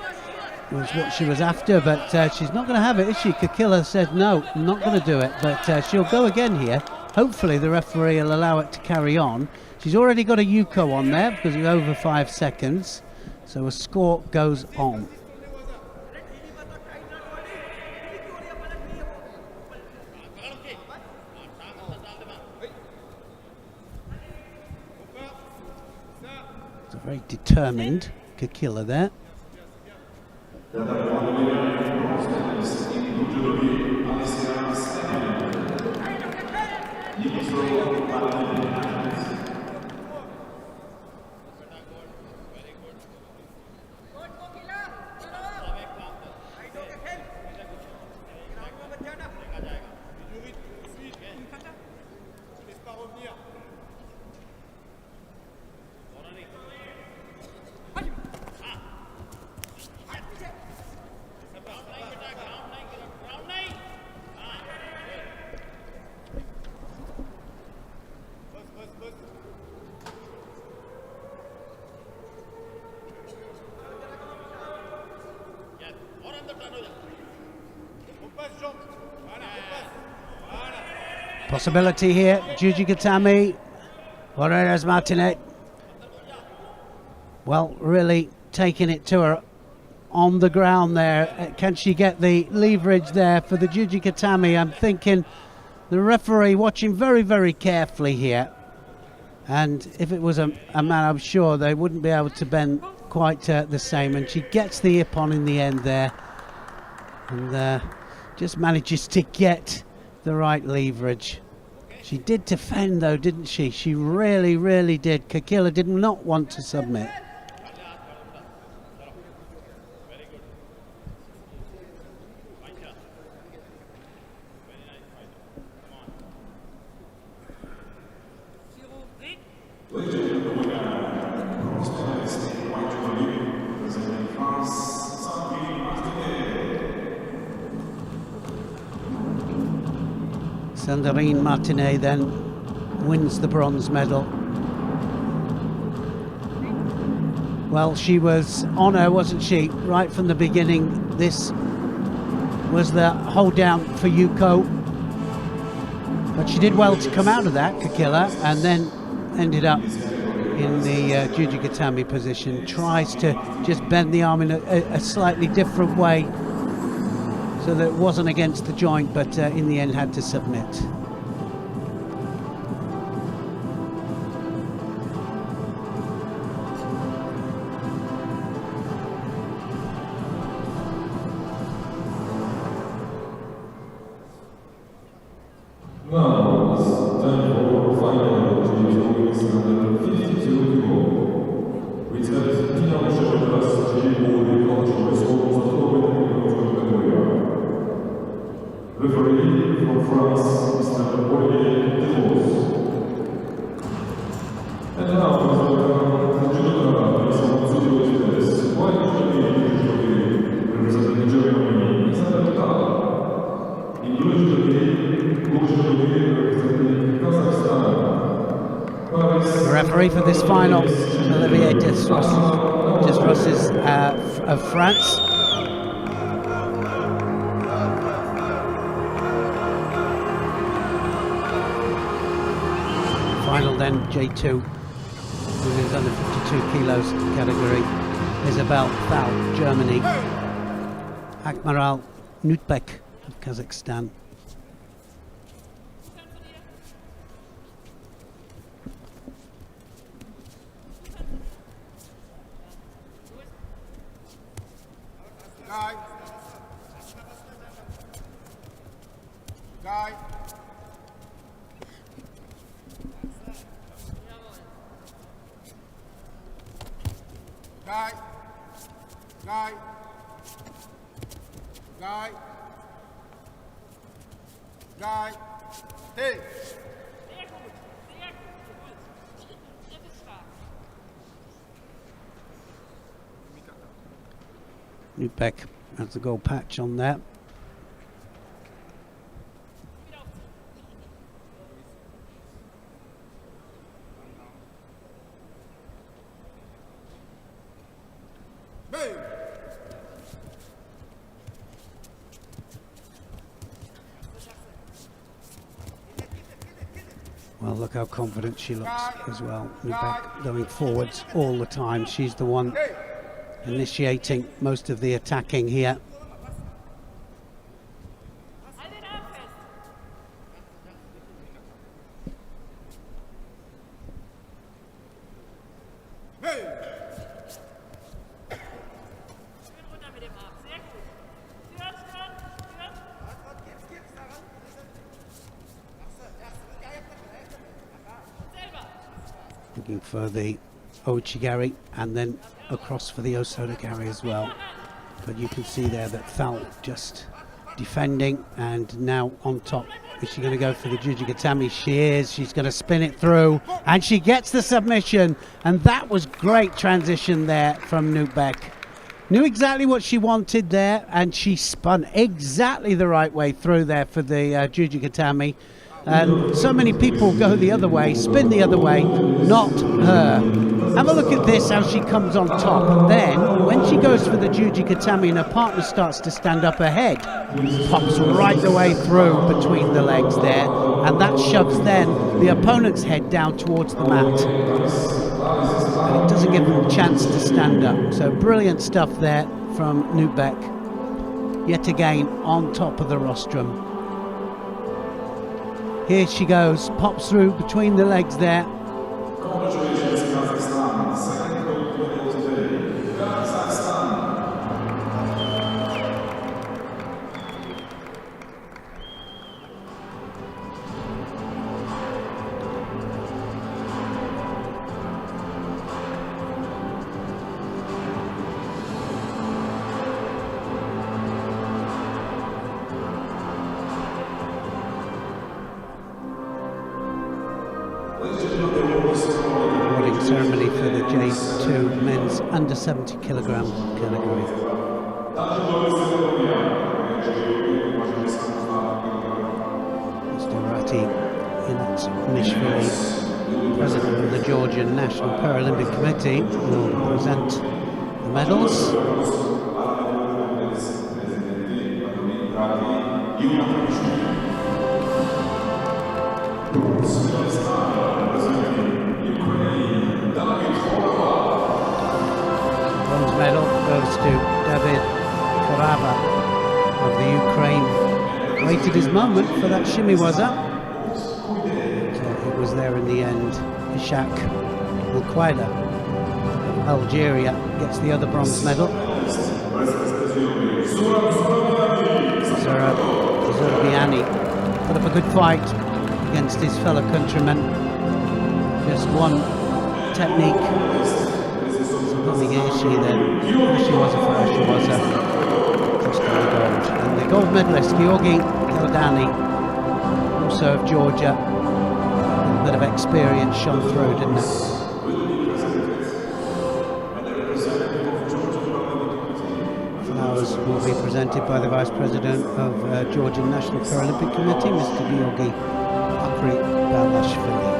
was what she was after, but she's not going to have it, is she? Kakila said no, I'm not going to do it, but she'll go again here. Hopefully the referee will allow it to carry on. She's already got a Yuko on there because it's over 5 seconds, so a score goes on. It's a very determined Kakila there. Possibility here, Juji Gatami, Herrera's Martinet. Well, really taking it to her on the ground there. Can she get the leverage there for the Juji Gatami? I'm thinking the referee watching very, very carefully here. And if it was a man, I'm sure they wouldn't be able to bend quite the same. And she gets the hip on in the end there. And just manages to get the right leverage. She did defend though, didn't she? She really, really did. Kakila did not want to submit. Sandrine Martinet then wins the bronze medal. Well, she was on her, wasn't she? Right from the beginning. This was the hold down for Yuko. But she did well to come out of that, Kakila, and then ended up in the Juji Gatami position. Tries to just bend the arm in a slightly different way, so that it wasn't against the joint, but in the end had to submit. Now it's time for final Judo under 52 kg. Which has finał się teraz Judo kończył słowo za referee from France, Mr. Olivier Delors. And now, the Judo is on Judo Express. Why should we representing Germany? Is that a car? In Judo representing Kazakhstan. The referee for this final, Olivier Desros is of France. Final then, J2, who's under 52 kilos category, Isabel Thal, Germany. Akmaral Nutbek of Kazakhstan. Guy. Newbeck has the gold patch on there. Well, look how confident she looks as well. Newbeck going forwards all the time. She's the one initiating most of the attacking here. Looking for the Ochigari and then across for the Osodagari as well. But you can see there that Thal just defending and now on top. Is she going to go for the Jujigatami? She is. She's going to spin it through and she gets the submission, and that was great transition there from Newbeck. Knew exactly what she wanted there and she spun exactly the right way through there for the Jujigatami. And so many people go the other way, spin the other way, not her. Have a look at this, how she comes on top, and then when she goes for the Jujigatami and her partner starts to stand up ahead, pops right the way through between the legs there, and that shoves then the opponent's head down towards the mat. And it doesn't give them a chance to stand up. So brilliant stuff there from Newbeck, yet again on top of the rostrum. Here she goes, pops through between the legs there. Congratulations, Kazakhstan. Second gold medal today. Kazakhstan. Awarding ceremony for the J2 men's under 70 kilogram category. Mr. Rati Inat president of the Georgian National Paralympic Committee, will present the medals. Bronze medal goes to David Korava of the Ukraine. Waited his moment for that shimiwaza. It was there in the end. Ishak Al-Qaeda of Algeria gets the other bronze medal. Zurabiani put up a good fight against his fellow countrymen. Just one technique. She then Ashiwaza for Ashiwaza, just got the gold. And the gold medalist Georgi Keldani, also of Georgia, a bit of experience shone through, didn't it? Flowers will be presented by the Vice President of Georgian National Paralympic Committee, Mr. Georgi Akri Balashvili.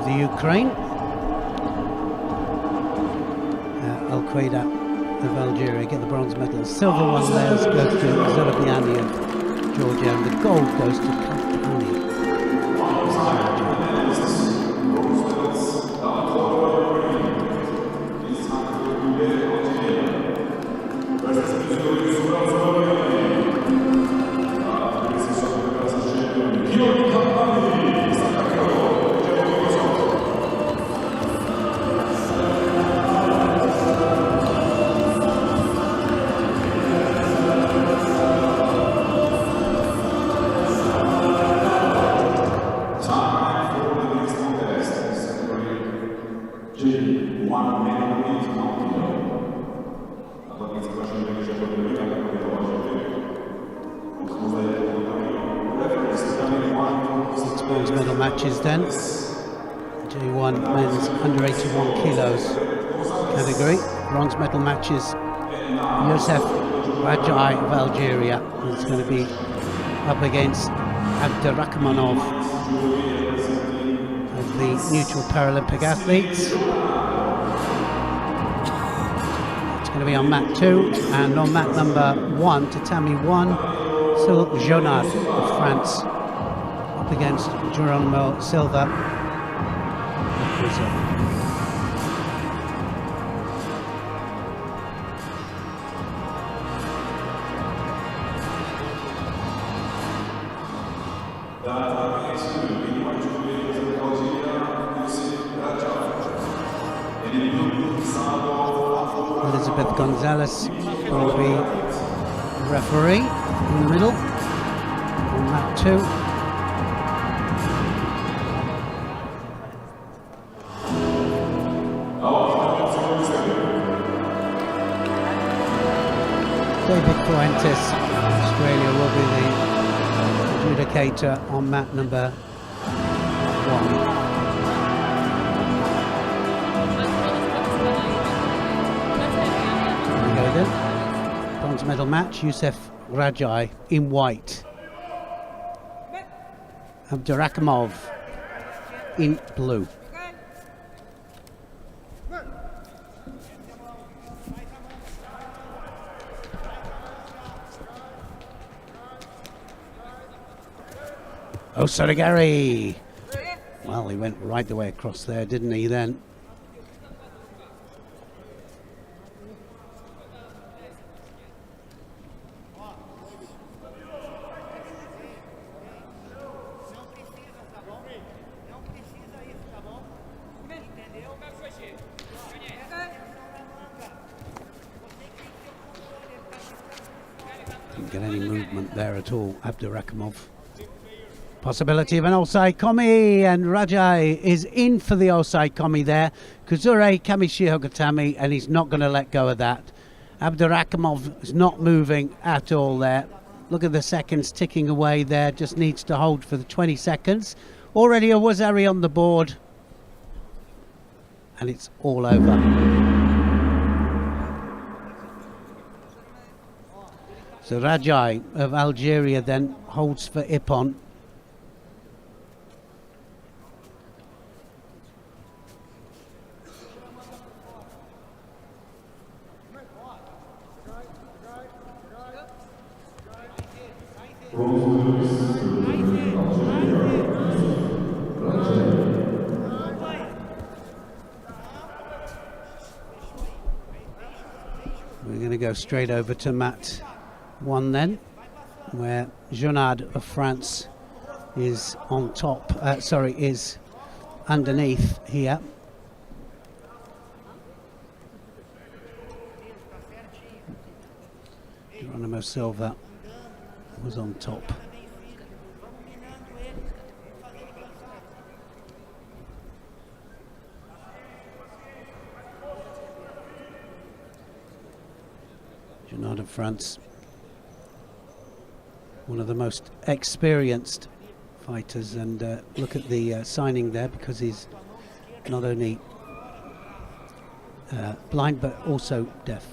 of the Ukraine. Al-Qaeda of Algeria get the bronze medal. Silver one there goes to Zarabiani of Georgia, and the gold goes to Kampani. Bronze medal matches then. J1 men's under 81 kilos category. Bronze medal matches. Youssef Rajai of Algeria is going to be up against Abdurrahmanov of the neutral Paralympic athletes. It's going to be on mat 2, and on mat number 1, tatami 1, Sil Jonard of France against Geronimo Silva of Brazil. Elizabeth Gonzalez will be referee in the middle on mat 2. David Fuentes, Australia, will be the adjudicator on mat number 1. There we go then. Bronze medal match, Youssef Rajai in white. Abdurrahmanov in blue. Oh, Sarigari! Well, he went right the way across there, didn't he, then? Didn't get any movement there at all, Abdurrahmanov. Possibility of an offside komi, and Rajai is in for the offside komi there. Kuzure Kamishihogatami, and he's not going to let go of that. Abdurrahmanov is not moving at all there. Look at the seconds ticking away there, just needs to hold for the 20 seconds. Already a Wazari on the board, and it's all over. So Rajai of Algeria then holds for Ippon. We're going to go straight over to mat 1 then, where Jonard of France is on top, is underneath here. Geronimo Silva was on top. Jonard of France, one of the most experienced fighters, and look at the signing there, because he's not only blind but also deaf.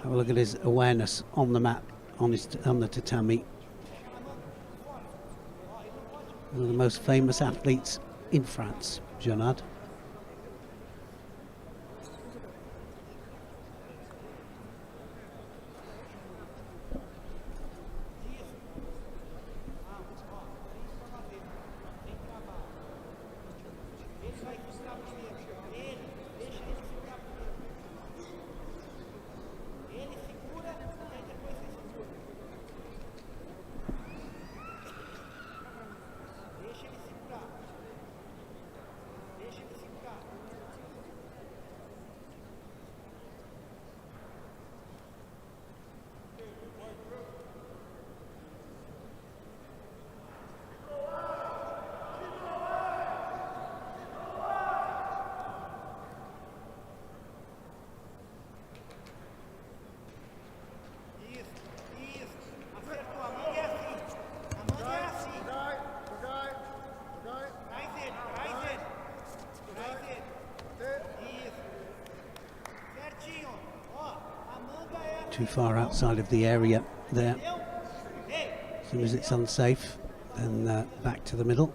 Have a look at his awareness on the mat, on the tatami. One of the most famous athletes in France, Jonard. Too far outside of the area there. As soon as it's unsafe, then back to the middle.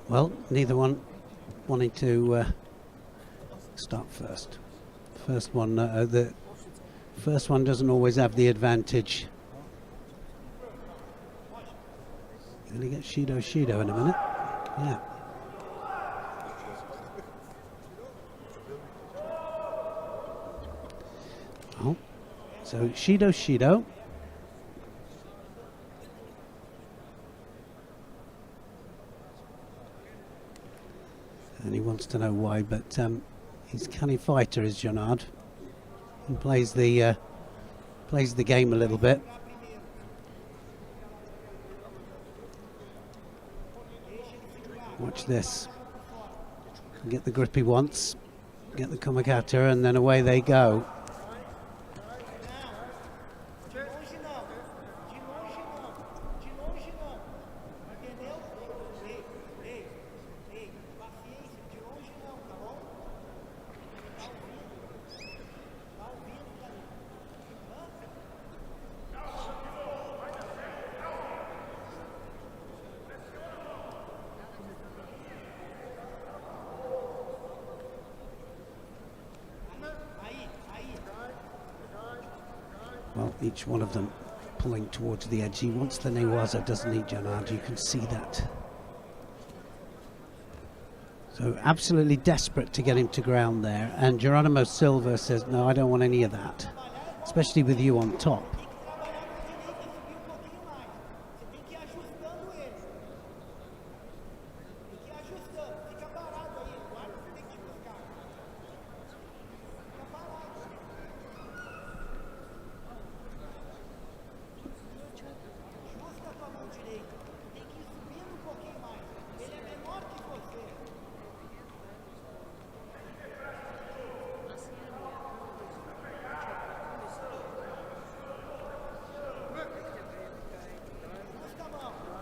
Well, neither one wanting to start first. The first one doesn't always have the advantage. You're going to get Shido in a minute. Yeah. Oh, so Shido. And he wants to know why, but he's a canny fighter, is Jonard. He plays the game a little bit. Watch this. Get the grip he wants, get the Commentated, and then away they go. Well, each one of them pulling towards the edge. He wants the Newaza, doesn't he, Jonard? You can see that. So absolutely desperate to get him to ground there. And Geronimo Silva says, no, I don't want any of that, especially with you on top.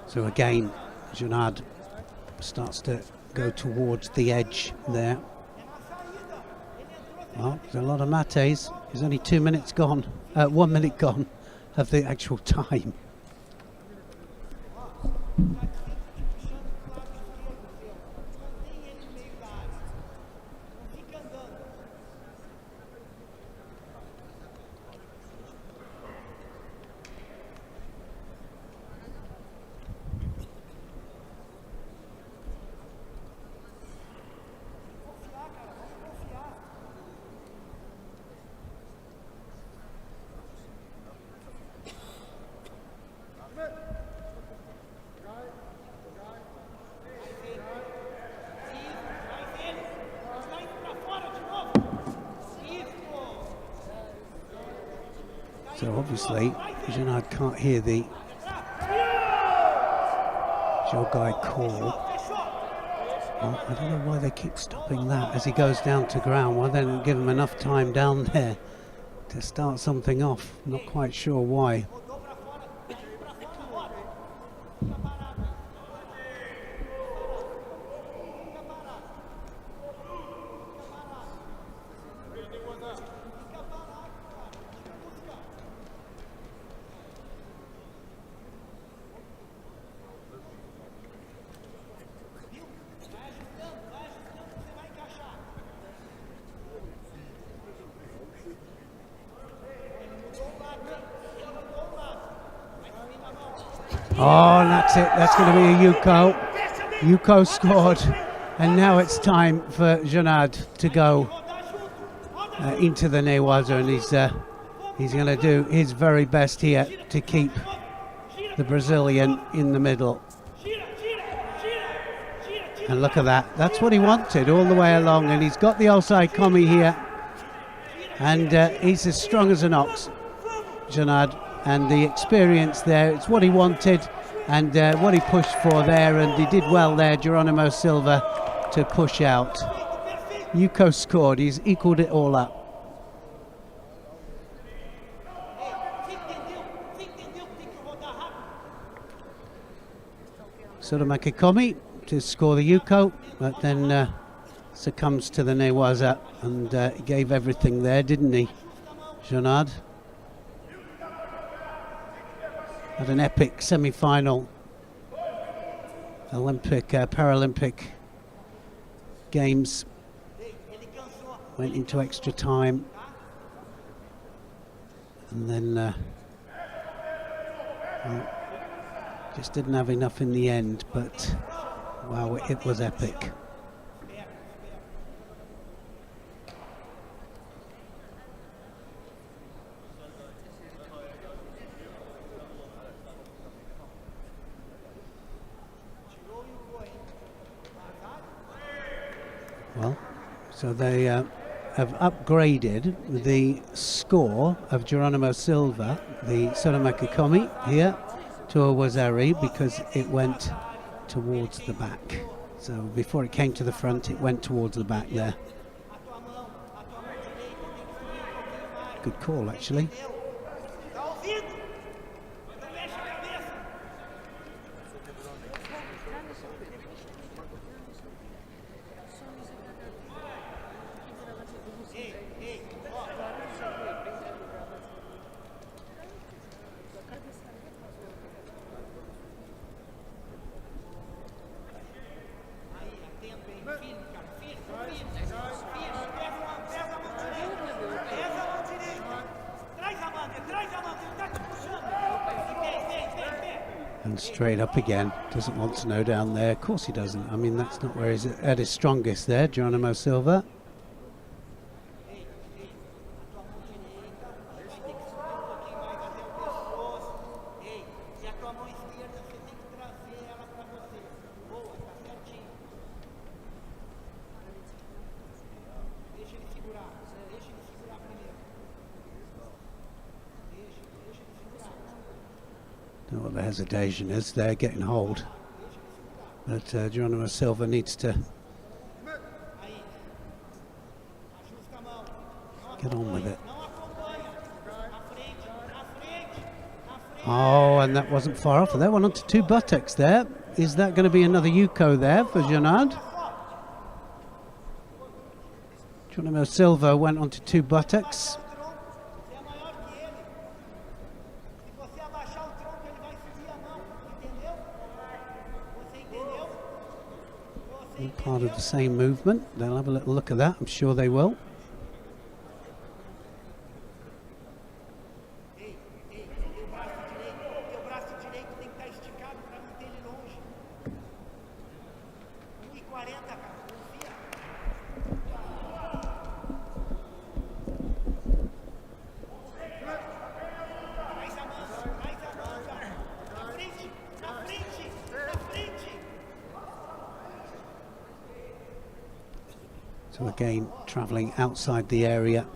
So again, Jonard starts to go towards the edge there. Well, there's a lot of mates. There's only 2 minutes gone, 1 minute gone of the actual time. So obviously, Jonard can't hear the Jogai call. Well, I don't know why they keep stopping that as he goes down to ground. Why they didn't give him enough time down there to start something off. Not quite sure why. Oh, and that's it. That's going to be a Yuko. Yuko scored, and now it's time for Jonad to go into the Newaza, and he's going to do his very best here to keep the Brazilian in the middle. And look at that. That's what he wanted all the way along, and he's got the Osai Komi here, and he's as strong as an ox, Jonad. And the experience there, it's what he wanted and what he pushed for there, and he did well there, Geronimo Silva, to push out. Yuko scored, he's equalled it all up. Sotomaki Komi to score the Yuko, but then succumbs to the Newaza, and he gave everything there, didn't he, Jonad? Had an epic semi-final Paralympic games. Went into extra time, and then well, just didn't have enough in the end, but wow, it was epic. Well, so they have upgraded the score of Geronimo Silva, the Sotomaki Komi here, to a Wazari, because it went towards the back. So before it came to the front, it went towards the back there. Good call, actually. And straight up again, doesn't want to know down there. Of course he doesn't. I mean, that's not where he's at his strongest there, Geronimo Silva. Don't know what the hesitation is there, getting hold. But Geronimo Silva needs to get on with it. Oh, and that wasn't far off. That went onto two buttocks there. Is that going to be another Yuko there for Jonad? Geronimo Silva went onto two buttocks. Part of the same movement. They'll have a little look at that, I'm sure they will. So again, travelling outside the area.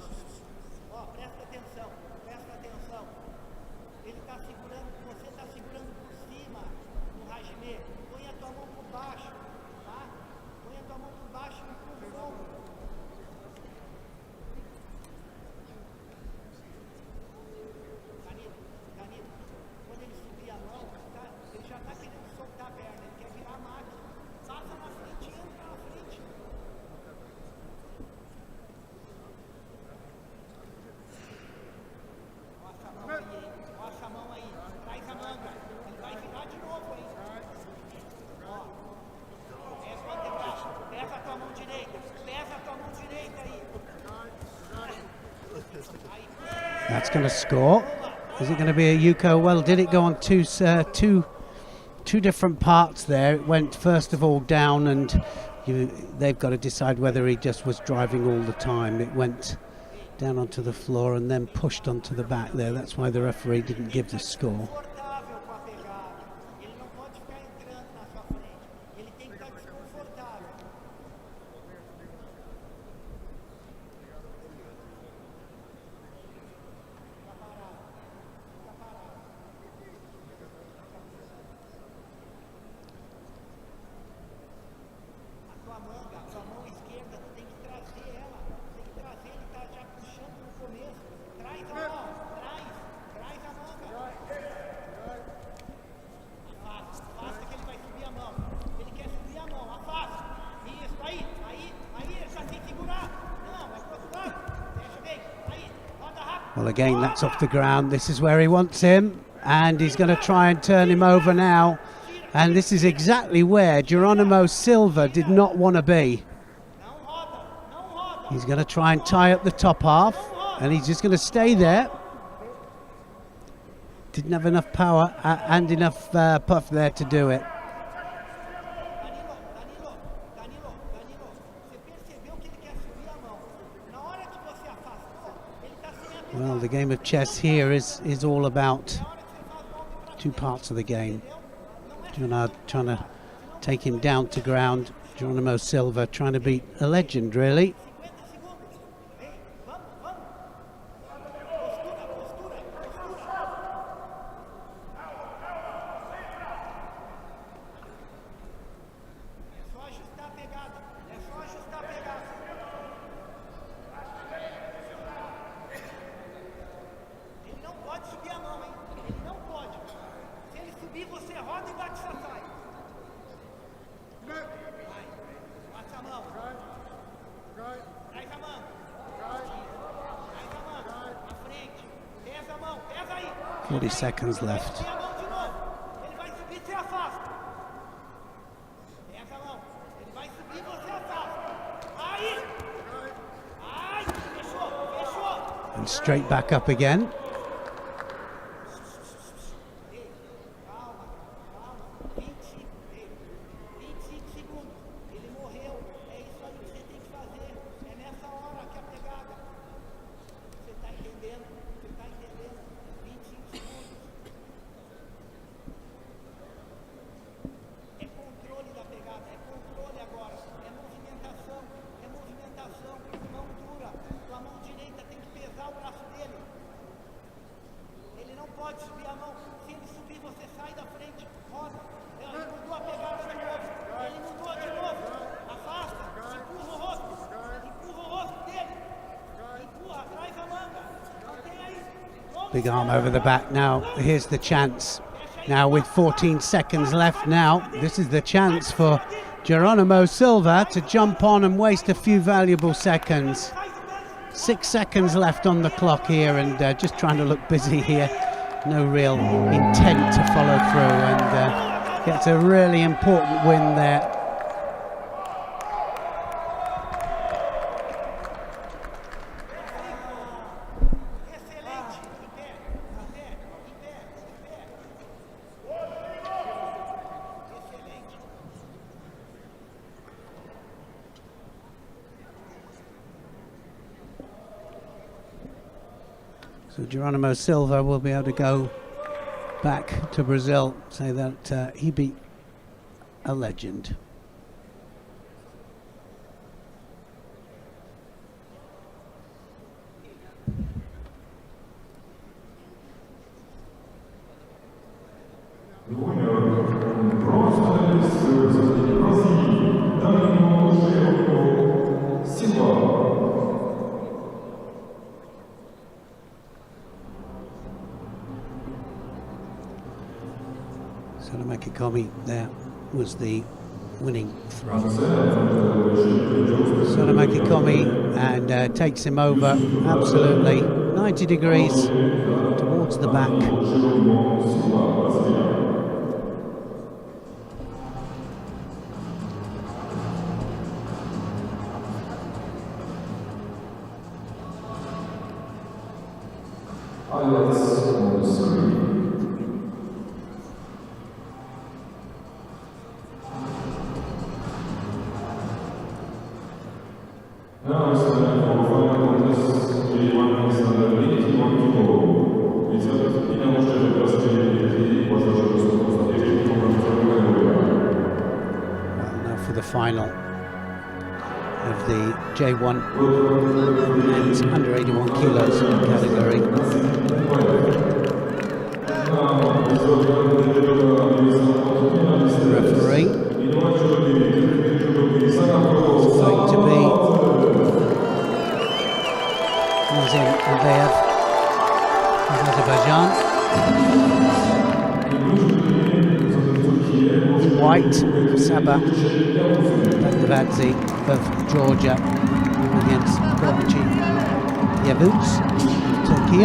That's going to score. Is it going to be a Yuko? Well, did it go on two different parts there? It went first of all down, and they've got to decide whether he just was driving all the time. It went down onto the floor and then pushed onto the back there. That's why the referee didn't give the score. Well, again, that's off the ground. This is where he wants him, and he's going to try and turn him over now. And this is exactly where Geronimo Silva did not want to be. He's going to try and tie up the top half, and he's just going to stay there. Didn't have enough power and enough puff there to do it. Well, the game of chess here is all about two parts of the game. Junard trying to take him down to ground. Geronimo Silva trying to beat a legend, really. Seconds left. And straight back up again. Big arm over the back now. Here's the chance. Now with 14 seconds left now, this is the chance for Geronimo Silva to jump on and waste a few valuable seconds. 6 seconds left on the clock here, and just trying to look busy here. No real intent to follow through, and gets a really important win there. So Geronimo Silva will be able to go back to Brazil, say that he beat a legend. There was the winning throw. Sonomaki Komi, and takes him over absolutely 90 degrees towards the back. final of the J1 men's under 81 kilos category. The referee is going to be Nazim Albayev of Azerbaijan. In white, Sabah Bagdavadze of Georgia against Korachi Yavuts of Turkey.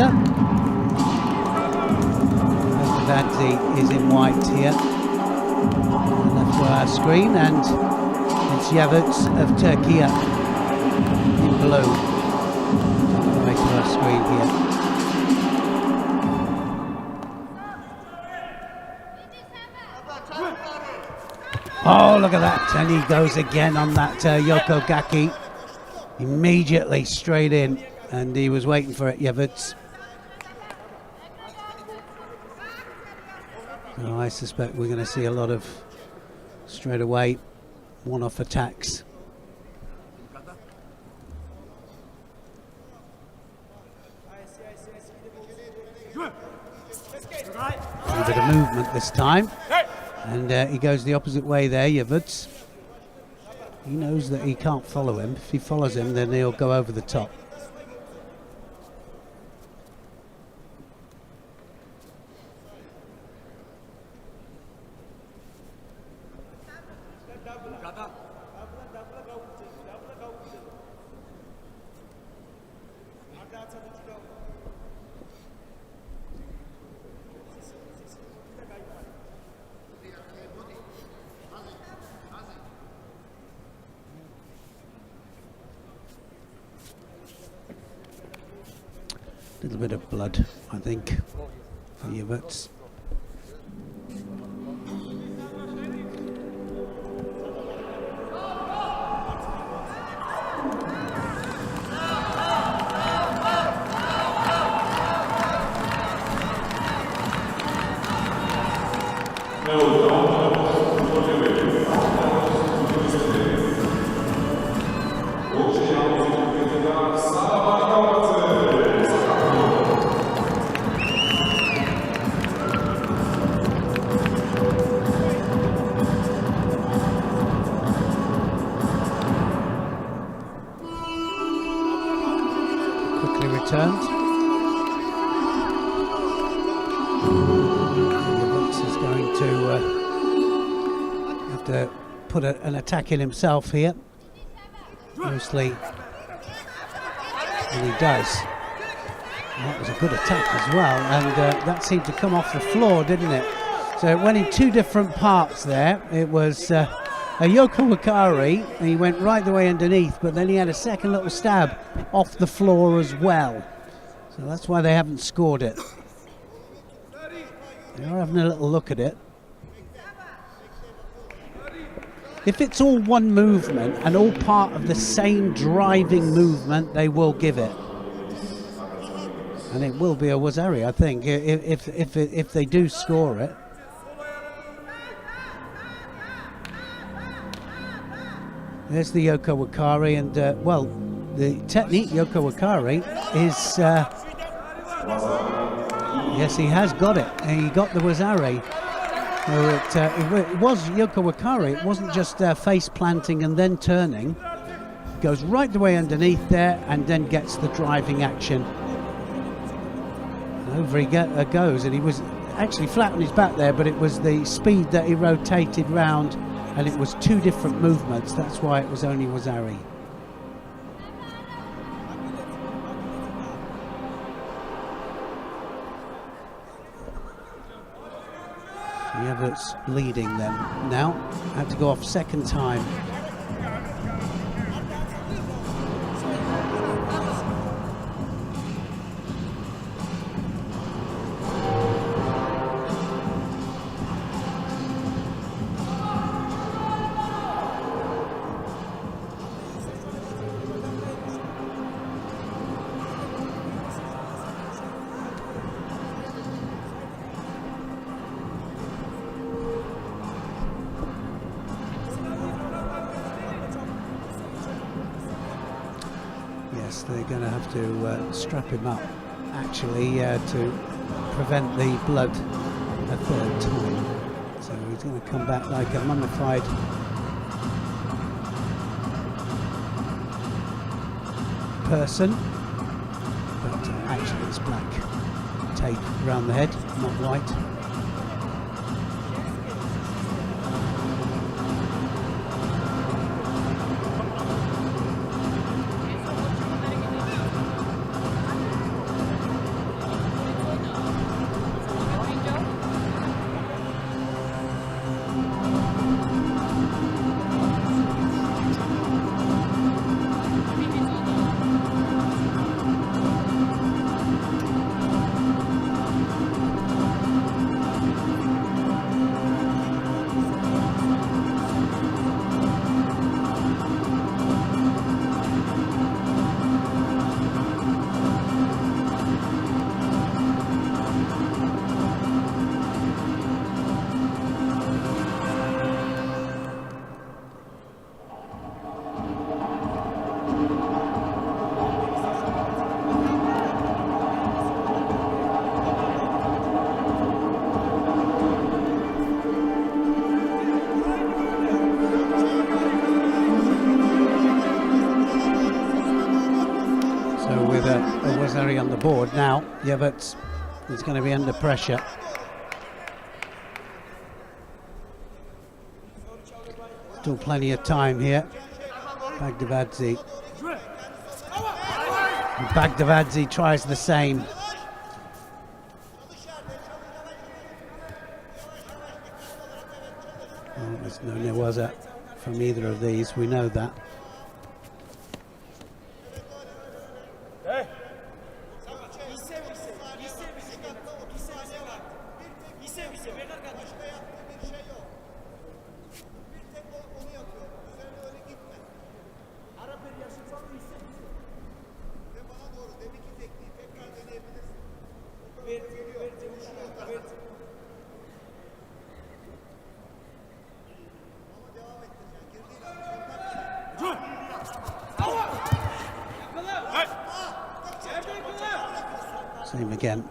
Bagdavadze is in white here on the left of our screen, and it's Yavuts of Turkey in blue on the right of our screen here. Oh, look at that, and he goes again on that Yoko Gaki, immediately straight in, and he was waiting for it, Yavuts. So I suspect we're going to see a lot of straight away one-off attacks. A bit of movement this time. And he goes the opposite way there, Yavuts. He knows that he can't follow him. If he follows him, then he'll go over the top. A little bit of blood, I think, for Yavuts. Returned. Yavuts is going to have to put an attack in himself here, mostly, and he does. And that was a good attack as well, and that seemed to come off the floor, didn't it? So it went in two different parts there. It was a Yoko Wakari, and he went right the way underneath, but then he had a second little stab off the floor as well. So that's why they haven't scored it. They are having a little look at it. If it's all one movement and all part of the same driving movement, they will give it. And it will be a Wazari, I think, if they do score it. There's the Yoko Wakari, and well, the technique Yoko Wakari is yes, he has got it, and he got the Wazari. So it was Yoko Wakari. It wasn't just face planting and then turning. Goes right the way underneath there and then gets the driving action. And over he goes, and he was actually flat on his back there, but it was the speed that he rotated round. And it was two different movements, that's why it was only Wazari. Yavuts leading them now. Had to go off second time. Yes, they're going to have to strap him up, actually, to prevent the blood a third time. So he's going to come back like a mummified person, but actually it's black tape around the head, not white. On the board now, Yevert is going to be under pressure. Still plenty of time here. Bagdavadze. Bagdavadze tries the same. Well, there's no Newaza from either of these, we know that. Same again.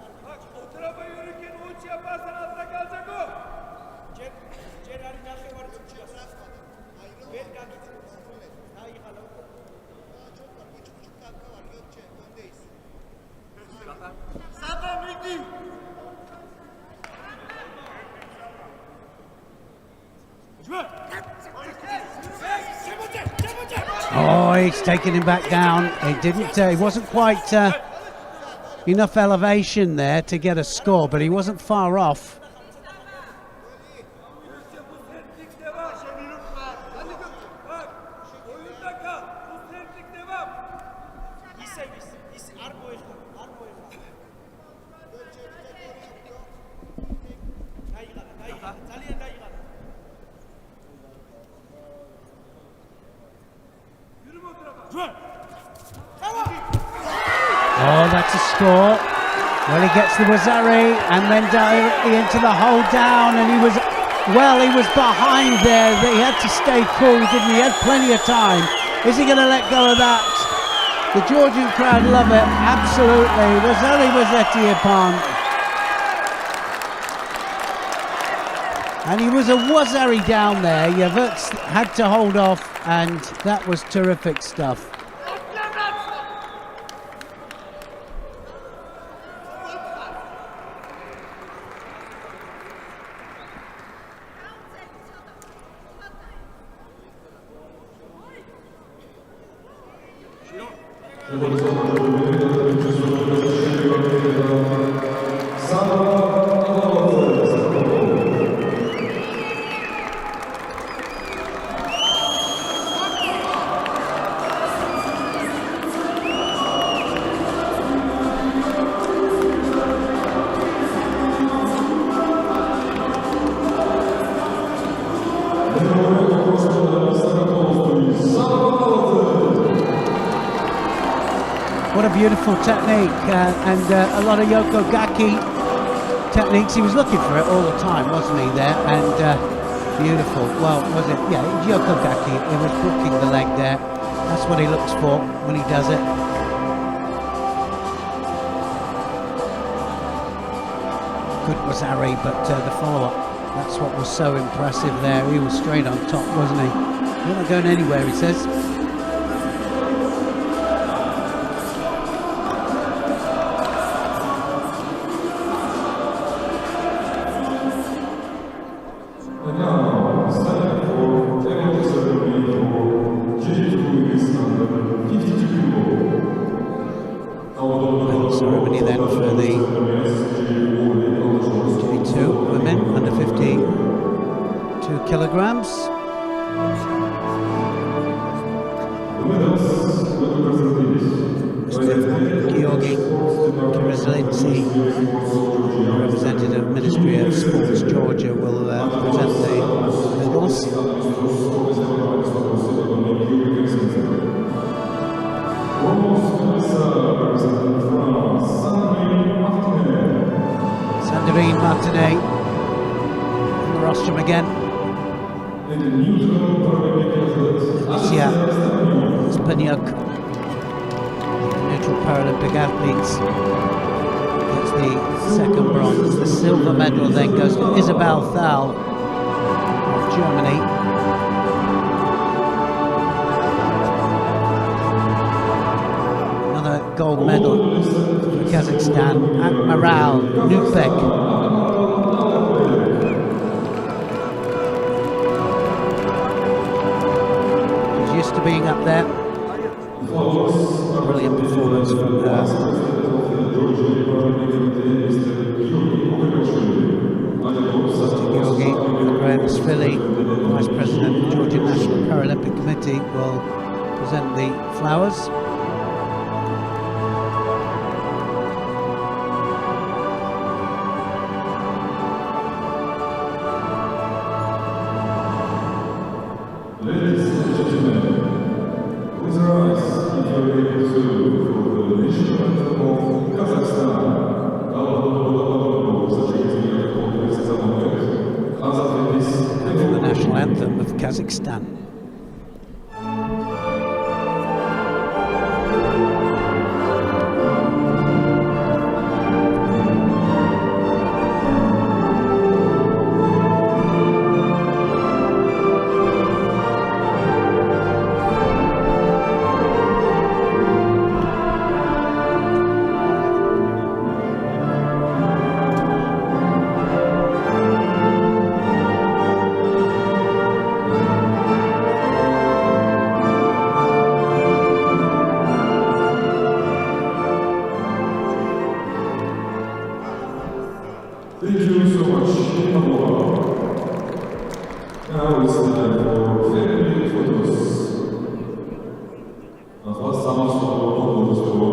Oh, he's taking him back down. He didn't. He wasn't quite enough elevation there to get a score, but he wasn't far off. Oh, that's a score. Well, he gets the Wazari and then directly into the hold down, and he was behind there. He had to stay cool, didn't he? He had plenty of time. Is he going to let go of that? The Georgian crowd love it, absolutely. Wazari Wazeti upon. And he was a Wazari down there. Yevert had to hold off, and that was terrific stuff. What a beautiful technique, and a lot of Yokogaki techniques. He was looking for it all the time, wasn't he, there? And beautiful. Well, was it? Yeah, Yokogaki. He was booking the leg there. That's what he looks for when he does it. good was Harry, but the follow-up, that's what was so impressive there. He was straight on top, wasn't he? You're not going anywhere, he says. Ceremony then for the J2 women under 52 kilograms. Mr. Georgi Tbilisi, representative of Ministry of Sports Georgia, will present the medals. Sandrine Martinet on the rostrum again. Alicia Spaniak, neutral Paralympic athletes. That's the second bronze. The silver medal then goes to Isabel Thal of Germany. Another gold medal for Kazakhstan, Admiral Nutbek. She's used to being up there. Brilliant performance from her. Mr. Georgi Andreevishvili, Vice President of the Georgian National Paralympic Committee, will present the flowers. Ladies and gentlemen, with our eyes, if you are ready to for the national anthem of Kazakhstan, the national anthem of Kazakhstan. Thank you so much. Now it's time for family photos. And what's the most important of the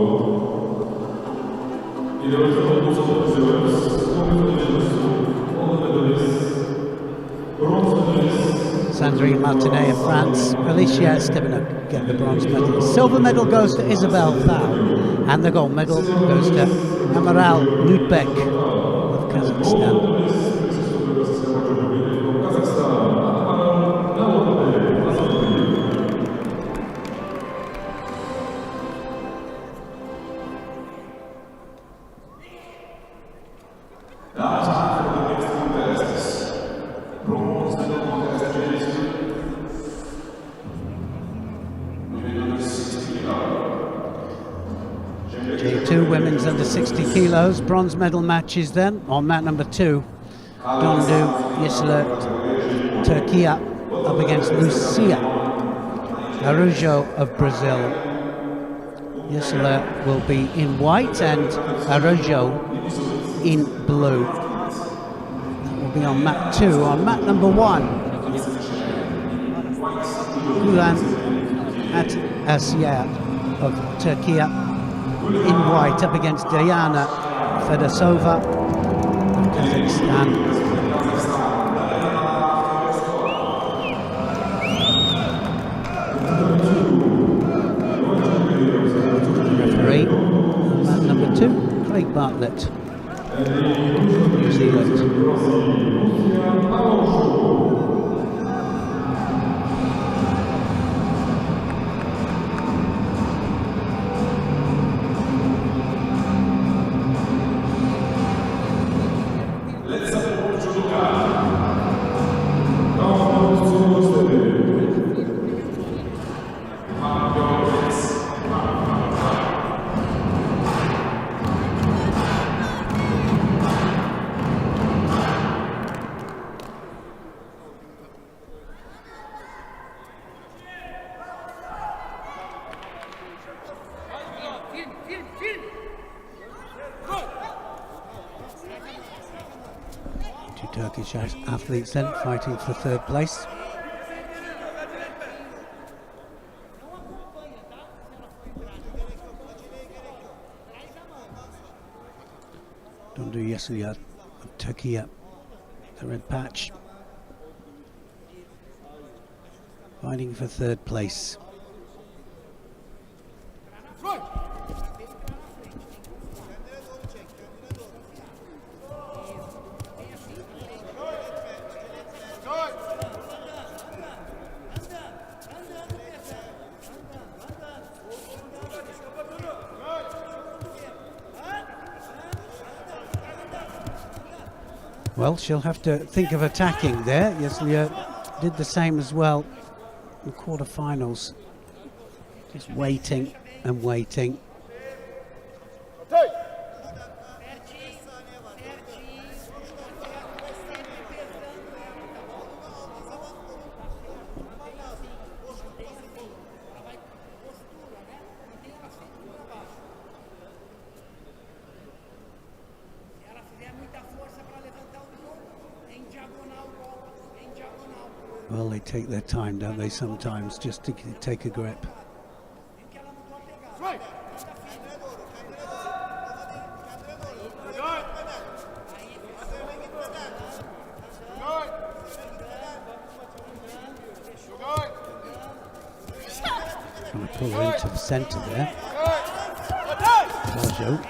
Sandrine Martinet of France, Alicia Stepanek get the bronze medal. Silver medal goes to Isabel Thal, and the gold medal goes to Amiral Nutbek of Kazakhstan. J2 women's under 60 kilos, bronze medal matches then on mat number 2. Dondu Yesla Turkey up against Lucia Araujo of Brazil. Yesla will be in white and Araujo in blue. That will be on mat 2. On mat number 1, Gulen at Asya of Turkey in white up against Diana Fedosova of Kazakhstan. Referee on mat number 2, Craig Bartlett, New Zealand. Turkish athletes then fighting for third place. Dundu Yesuya of Turkey, the red patch, fighting for third place. Well, she'll have to think of attacking there. Yesuya did the same as well in the quarterfinals. Just waiting and waiting. Well, they take their time, don't they, sometimes, just to take a grip. Trying to pull her into the centre there. Jojo.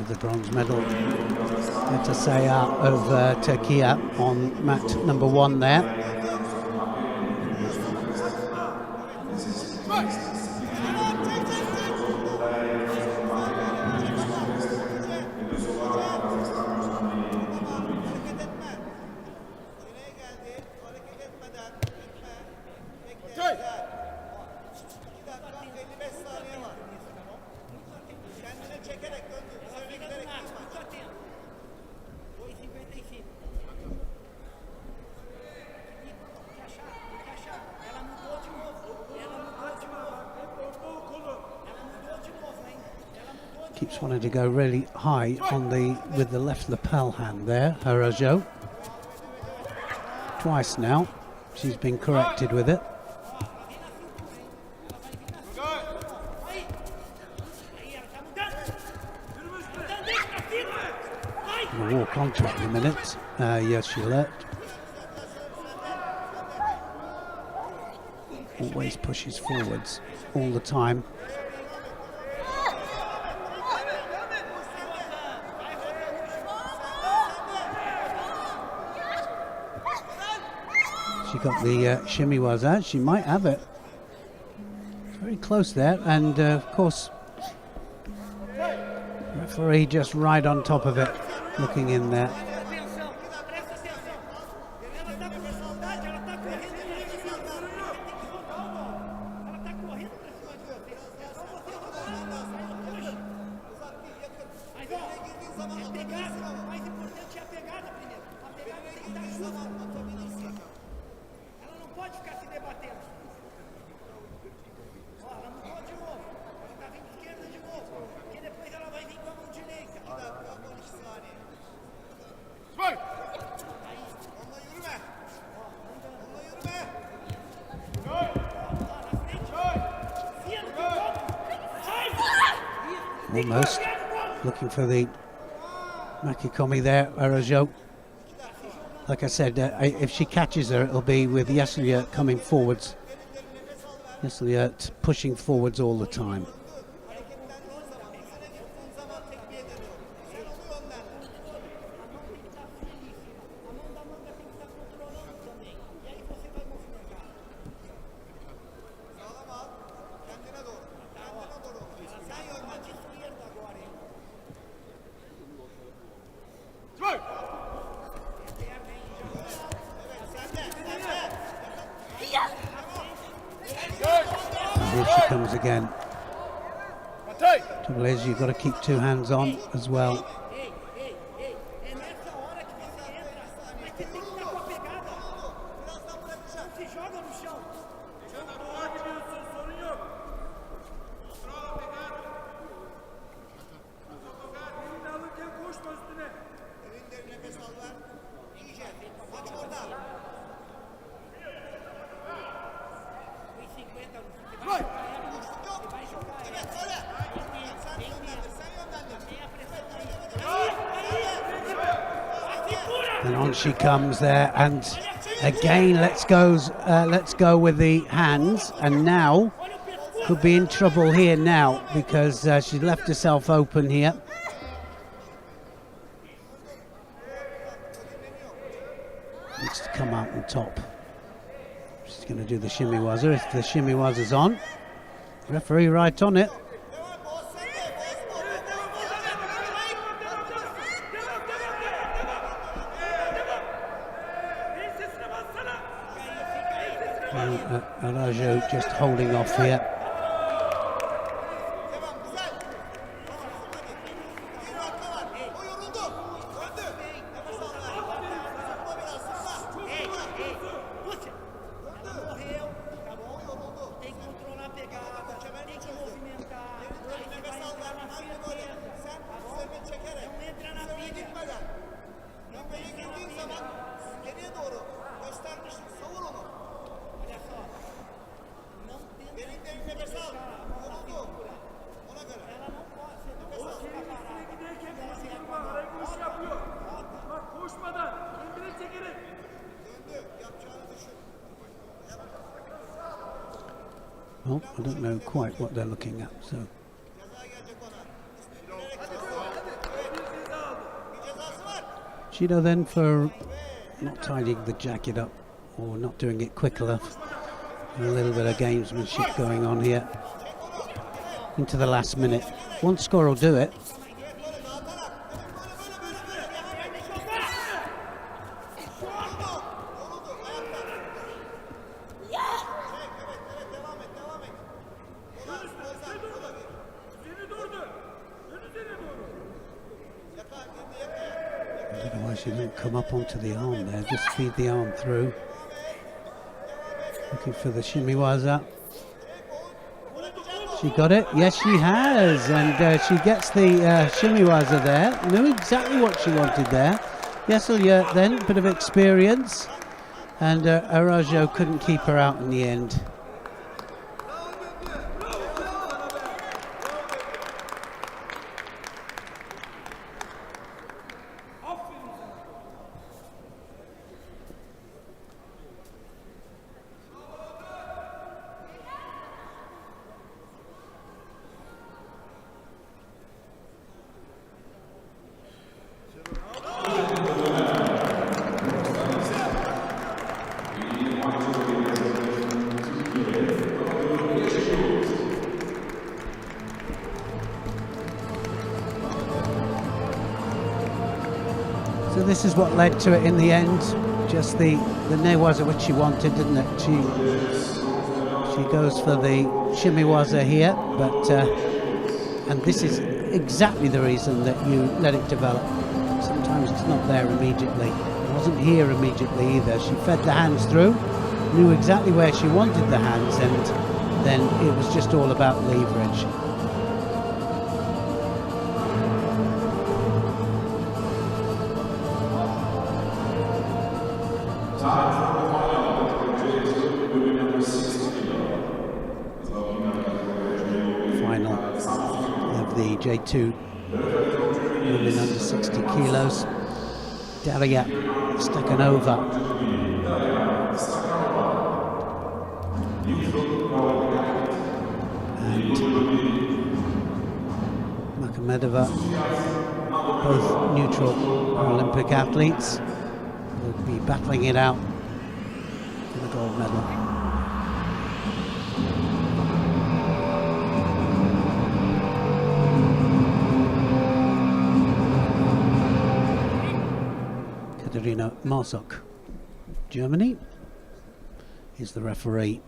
The bronze medal, IBSA of Turkey on mat number 1 there. Keeps wanting to go really high on with the left lapel hand there, Harajo. Twice now, she's been corrected with it. Gonna walk onto it in a minute. Yes, she alert. Always pushes forwards all the time. She got the shimmy was out. She might have it. It's very close there, and of course, referee just right on top of it, looking in there. Almost looking for the Makikomi there, Arajo. Like I said, if she catches her, it'll be with Yesuya coming forwards. Yesuya pushing forwards all the time. Here she comes again, Trouble is, you've got to keep two hands on as well. And on she comes there, and again let's go with the hands, and now could be in trouble here now because she left herself open here. Needs to come out on top. She's going to do the shimmy waza. If the shimmy waza's on, referee right on it. Arajo just holding off here. Well, I don't know quite what they're looking at, so. Judo then for not tidying the jacket up or not doing it quick enough. A little bit of gamesmanship going on here into the last minute. One score will do it. She didn't come up onto the arm there, just feed the arm through. Looking for the shimmy waza. She got it? Yes, she has. And she gets the shimmy waza there. Knew exactly what she wanted there. Yeselya then, a bit of experience. And Arajo couldn't keep her out in the end. So this is what led to it in the end, just the newaza which she wanted, didn't it? She goes for the shimmy waza here, but and this is exactly the reason that you let it develop. Sometimes it's not there immediately. It wasn't here immediately either. She fed the hands through, knew exactly where she wanted the hands, and then it was just all about leverage. Final of the J2 women under 60 kilos. Daria Stakhanova. And Makhmedova, both neutral Olympic athletes, will be battling it out for the gold medal. Katerina Marsok, Germany, is the referee.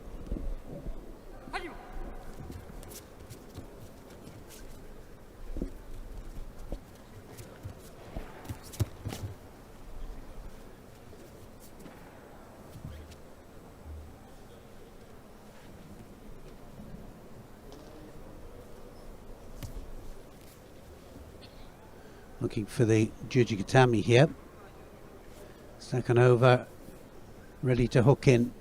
Looking for the Jujigatami here. Second over, ready to hook in.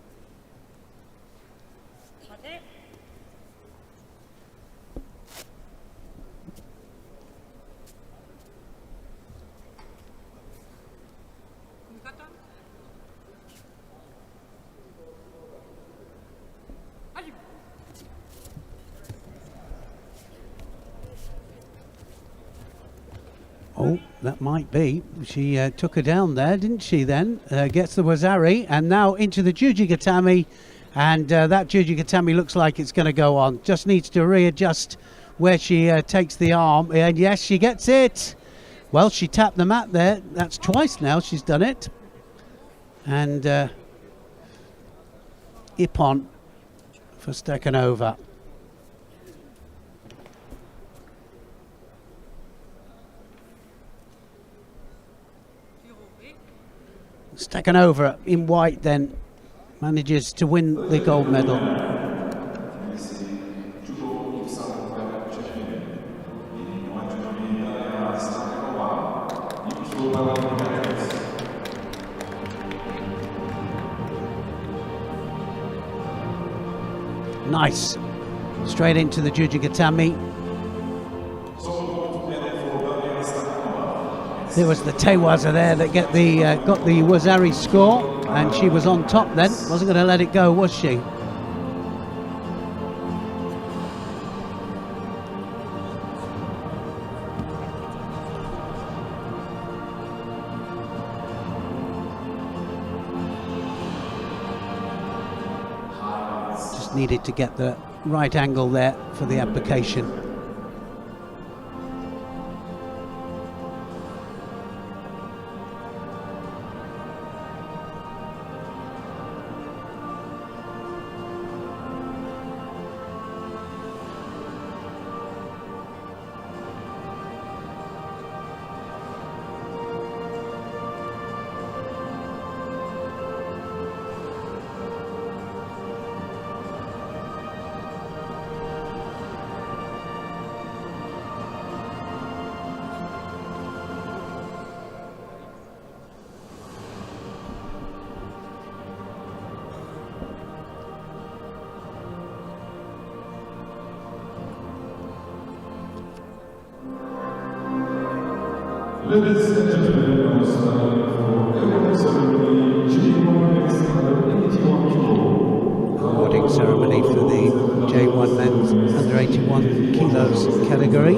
Oh, that might be. She took her down there, didn't she then? Gets the Wazari, and now into the Jujigatami. And that Jujigatami looks like it's going to go on. Just needs to readjust where she takes the arm. And yes, she gets it. Well, she tapped the mat there. That's twice now she's done it. And Ippon for Stakhanova. Stakhanova in white then manages to win the gold medal. Nice. Straight into the Jujigatami. There was the Tewaza there that got the Wazari score, and she was on top then. Wasn't going to let it go, was she? Just needed to get the right angle there for the application. Ladies and gentlemen, I was for ceremony J1 Men's 181 kilo. Awarding ceremony for the J1 Men's under 81 kilos category.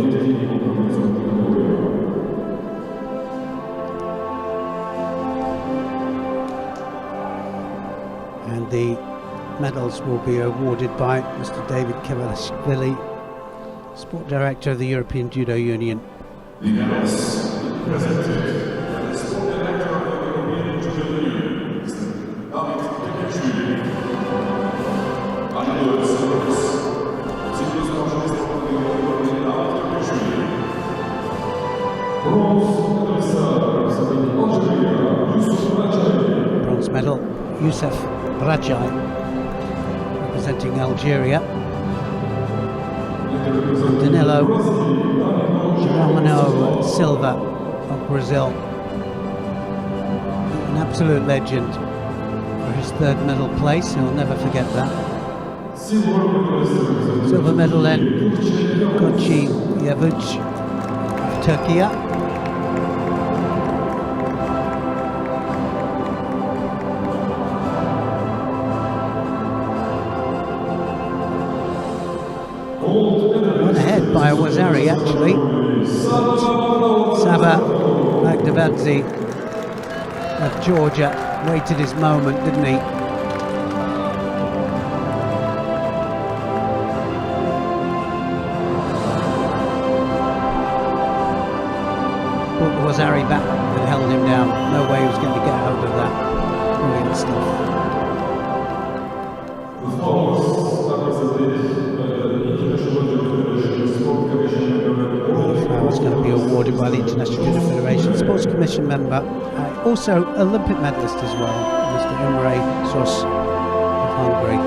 And the medals will be awarded by Mr. David Kevalashvili, Sport Director of the European Judo Union. The medals presented by the Sport Director of the European Judo Union, Mr. David Kevalashvili. And the service, Zimbabwe's National Sport of the European David Kevalashvili. Bronze medal, Yusuf Rajai, representing Algeria. Danilo Romano Silva of Brazil. An absolute legend for his third medal place, he'll never forget that. Silver medal then, Kochi Yavuch of Turkey. Went ahead by a Wazari actually. Sava Magdavadze of Georgia waited his moment, didn't he? Brought the Wazari back and held him down. No way he was going to get out of that. Brilliant stuff. Flowers going to be awarded by the International Judo Federation Sports Commission member, also Olympic medalist as well, Mr. Emre Sos of Hungary.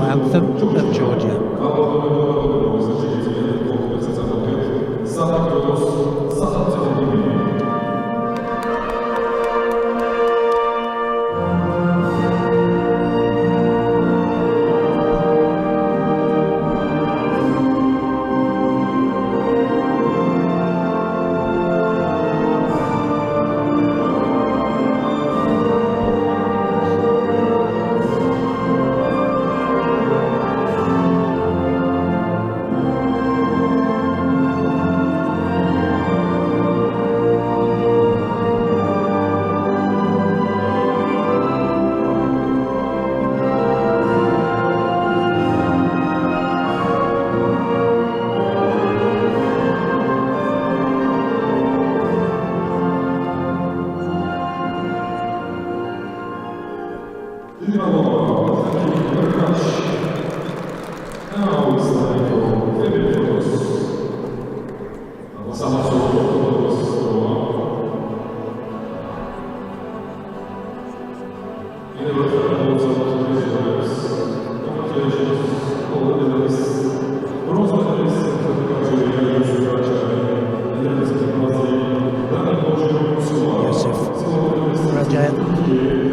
national anthem of Georgia.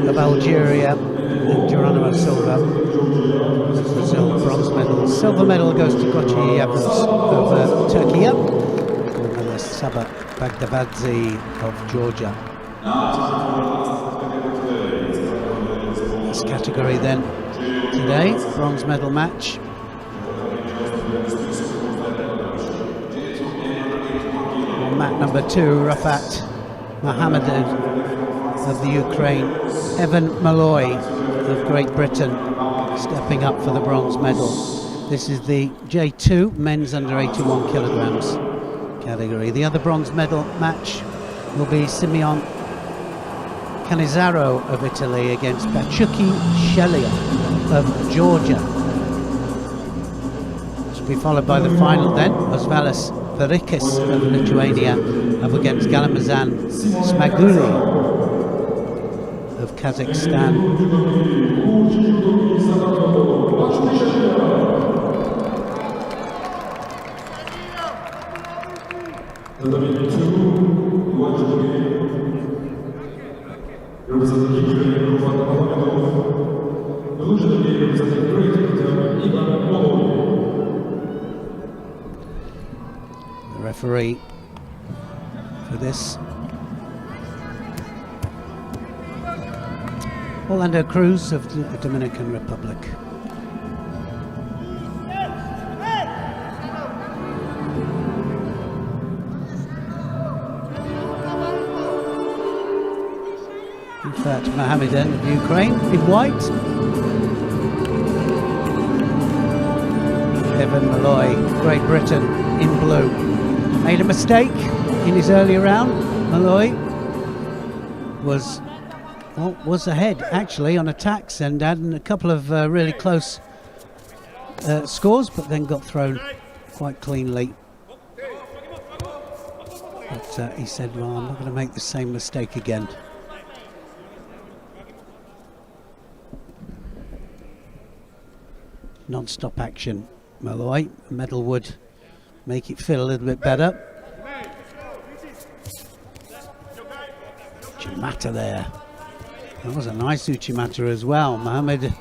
Of Algeria, and Geronimo Silva of Brazil, bronze medal. Silver medal goes to Gochiev of Turkey, and Sabah Bagdavadze of Georgia. This category then today, bronze medal match. On mat number 2, Rafat Mohammed of the Ukraine, Evan Malloy of Great Britain stepping up for the bronze medal. This is the J2 men's under 81 kilograms category. The other bronze medal match will be Simeon Cannizzaro of Italy against Baciucki Shelia of Georgia. This will be followed by the final then, Osvalis Verikis of Lithuania up against Galamazan Smaguli of Kazakhstan. The referee for this, Orlando Cruz of the Dominican Republic. Rafat Mohammedan of Ukraine in white. Evan Malloy, Great Britain, in blue. Made a mistake in his earlier round. Malloy was ahead actually on attacks and had a couple of really close scores, but then got thrown quite cleanly. But he said, well, I'm not going to make the same mistake again. Non-stop action, Malloy. A medal would make it feel a little bit better. Uchimata there. That was a nice Uchimata as well. Mohammed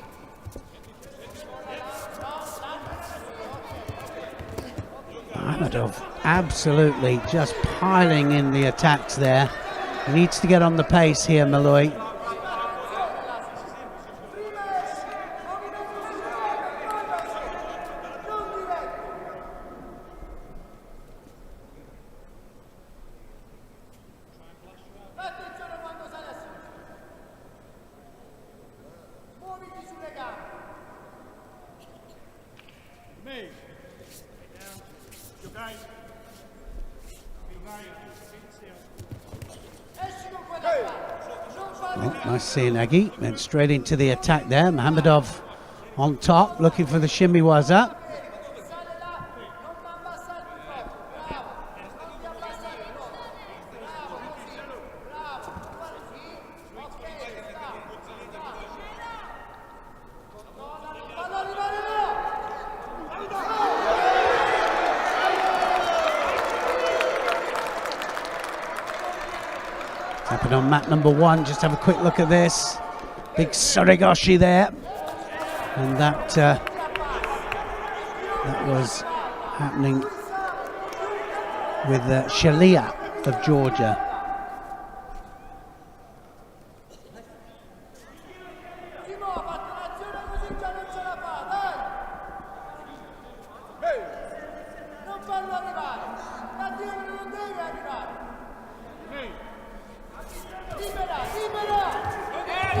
Ahmedov absolutely just piling in the attacks there. He needs to get on the pace here, Malloy. Well, nice seeing Aggie. Went straight into the attack there. Mohamedov on top, looking for the shimmy waza. But on mat number 1, just have a quick look at this. Big Surigoshi there. And that was happening with Shalia of Georgia.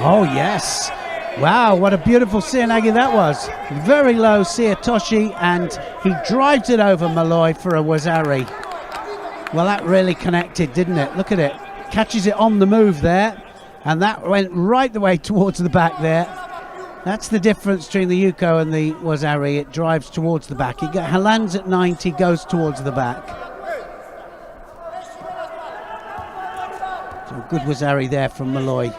Oh yes, wow, what a beautiful Seoinage that was. Very low Seotoshi, and he drives it over Malloy for a Wazari. Well, that really connected, didn't it? Look at it, catches it on the move there, and that went right the way towards the back there. That's the difference between the Yuko and the Wazari. It drives towards the back. It lands at 90, goes towards the back. So good Wazari there from Malloy.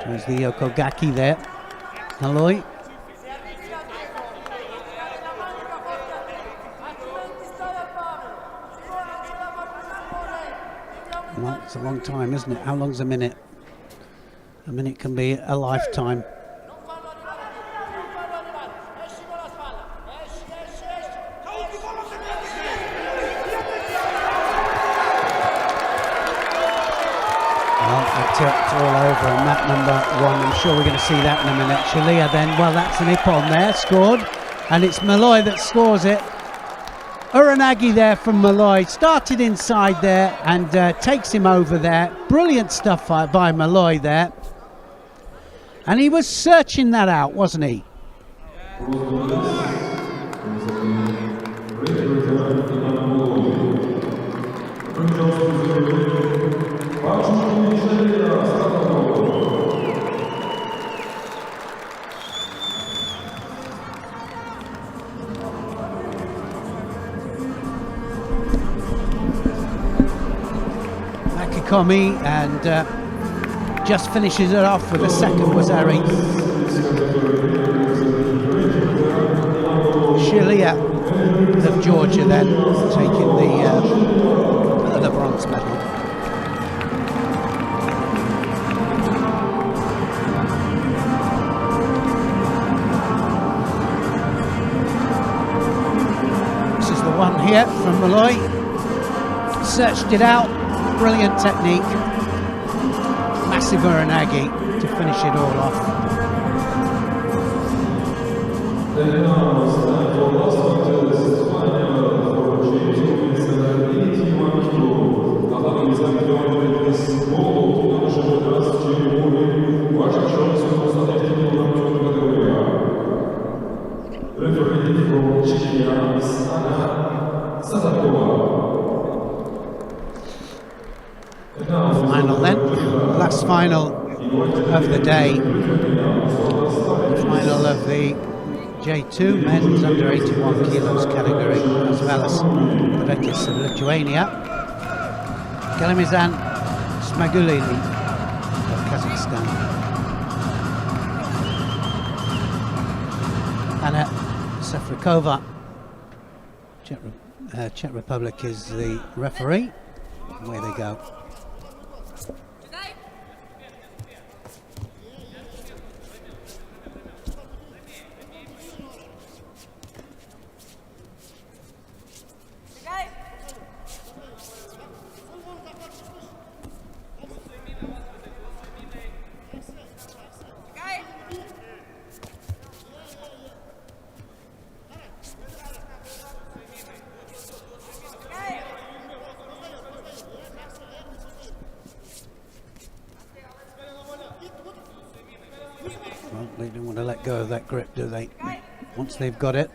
There's the Yokogaki there. Malloy. Well, it's a long time, isn't it? How long's a minute? A minute can be a lifetime. It's all over on mat number 1. I'm sure we're going to see that in a minute. Shalia then, well, that's an Ippon there, scored. And it's Malloy that scores it. Uranagi there from Malloy. Started inside there and takes him over there. Brilliant stuff by Malloy there. And he was searching that out, wasn't he? Komi, and just finishes it off with a second Wazari. Shalia of Georgia then taking the bronze medal. This is the one here from Malloy. Searched it out. Brilliant technique. Massive Uranagi to finish it all off. Final then, last final of the day, the final of the J2 men's under 81 kilos category, as well as Parekis of Lithuania, Kalamizan Smagulini of Kazakhstan, Anna Safrikova, Czech Republic is the referee. Away they go. Well, they don't want to let go of that grip, do they? Once they've got it.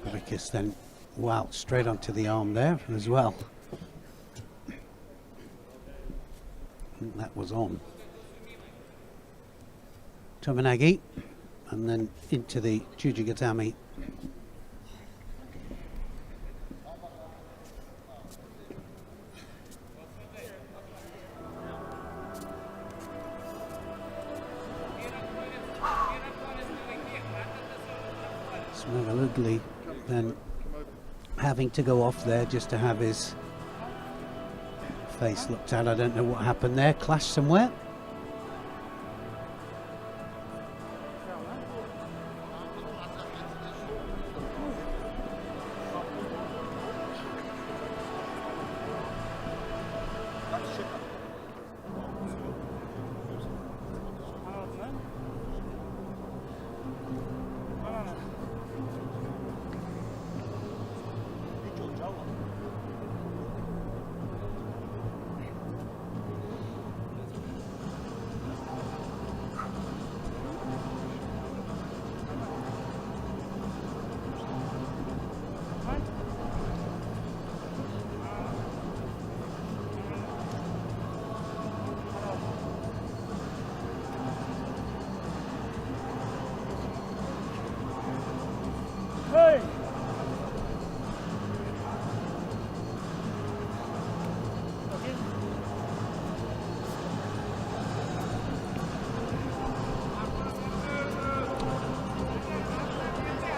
Parekis then, wow, straight onto the arm there as well. And that was on. Tominagi, and then into the Jujigatami. Smagalugli then having to go off there just to have his face looked at. I don't know what happened there, clashed somewhere.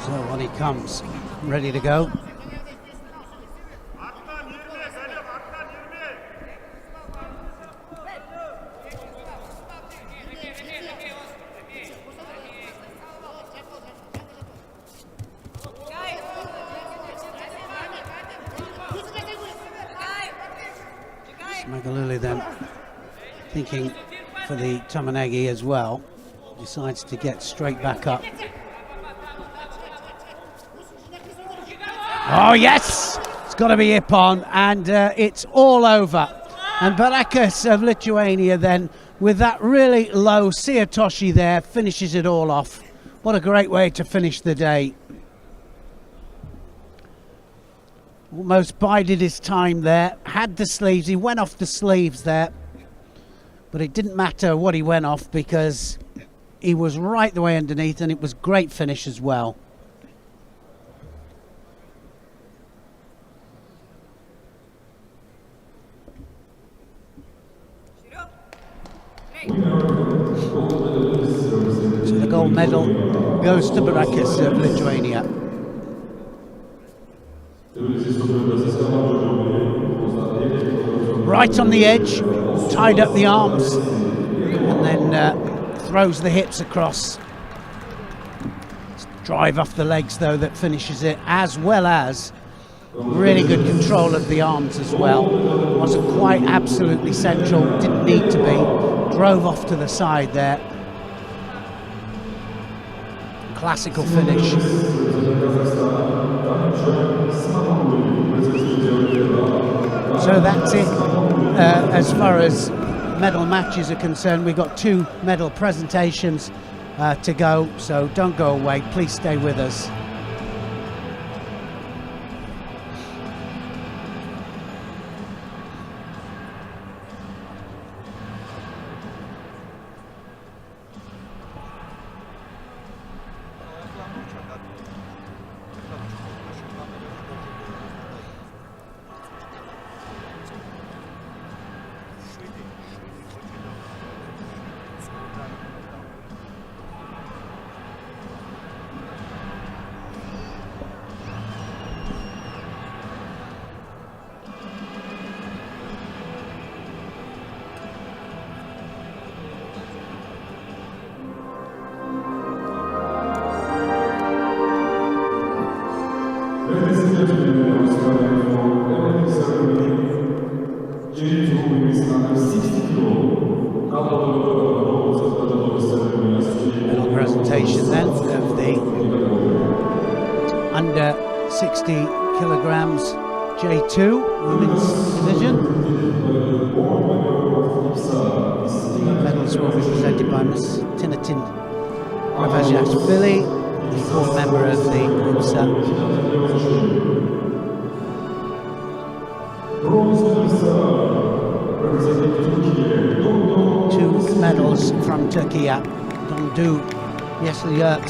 So on he comes, ready to go. Smagaluli then thinking for the Tamanagi as well, decides to get straight back up. Oh yes, it's got to be Ippon, and it's all over. And Barakas of Lithuania then, with that really low Siatoshi there, finishes it all off. What a great way to finish the day. Almost bided his time there, had the sleeves, he went off the sleeves there, but it didn't matter what he went off because he was right the way underneath, and it was great finish as well. So the gold medal goes to Barakas of Lithuania. Right on the edge, tied up the arms, and then throws the hips across. Drive off the legs though that finishes it, as well as really good control of the arms as well. Wasn't quite absolutely central, didn't need to be. Drove off to the side there. Classical finish. So that's it as far as medal matches are concerned. We've got 2 medal presentations to go, so don't go away, please stay with us. Medal presentation then of the under 60 kilograms J2 women's division. The medals will be presented by Ms. Tinatin Ravajashvili, the board member of the IBSA. Two medals from Turkey. Dondu Yesliyurt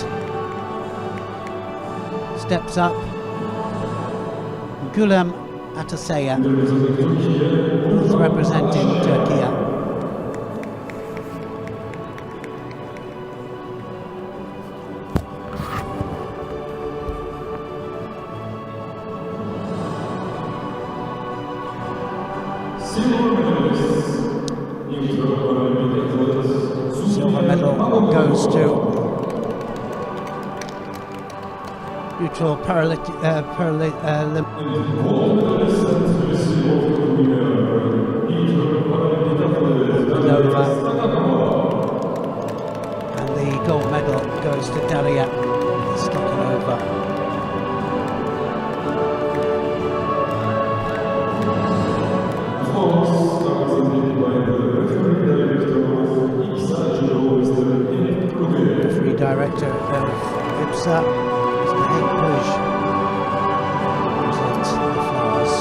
steps up. Gulam Atasaya, both representing Turkey. Silver medal goes to neutral Paralympic. And the gold medal goes to Daria Stakhanova. Referee director of IBSA, Mr. Hank Bush, presents the flowers.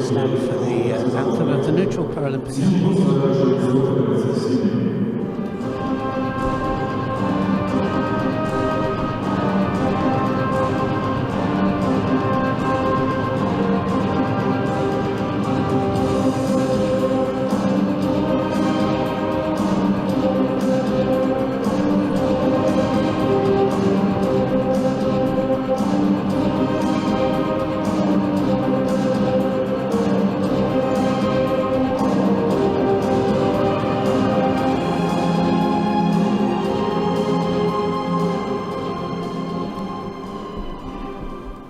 Stand for the anthem of the neutral Paralympic.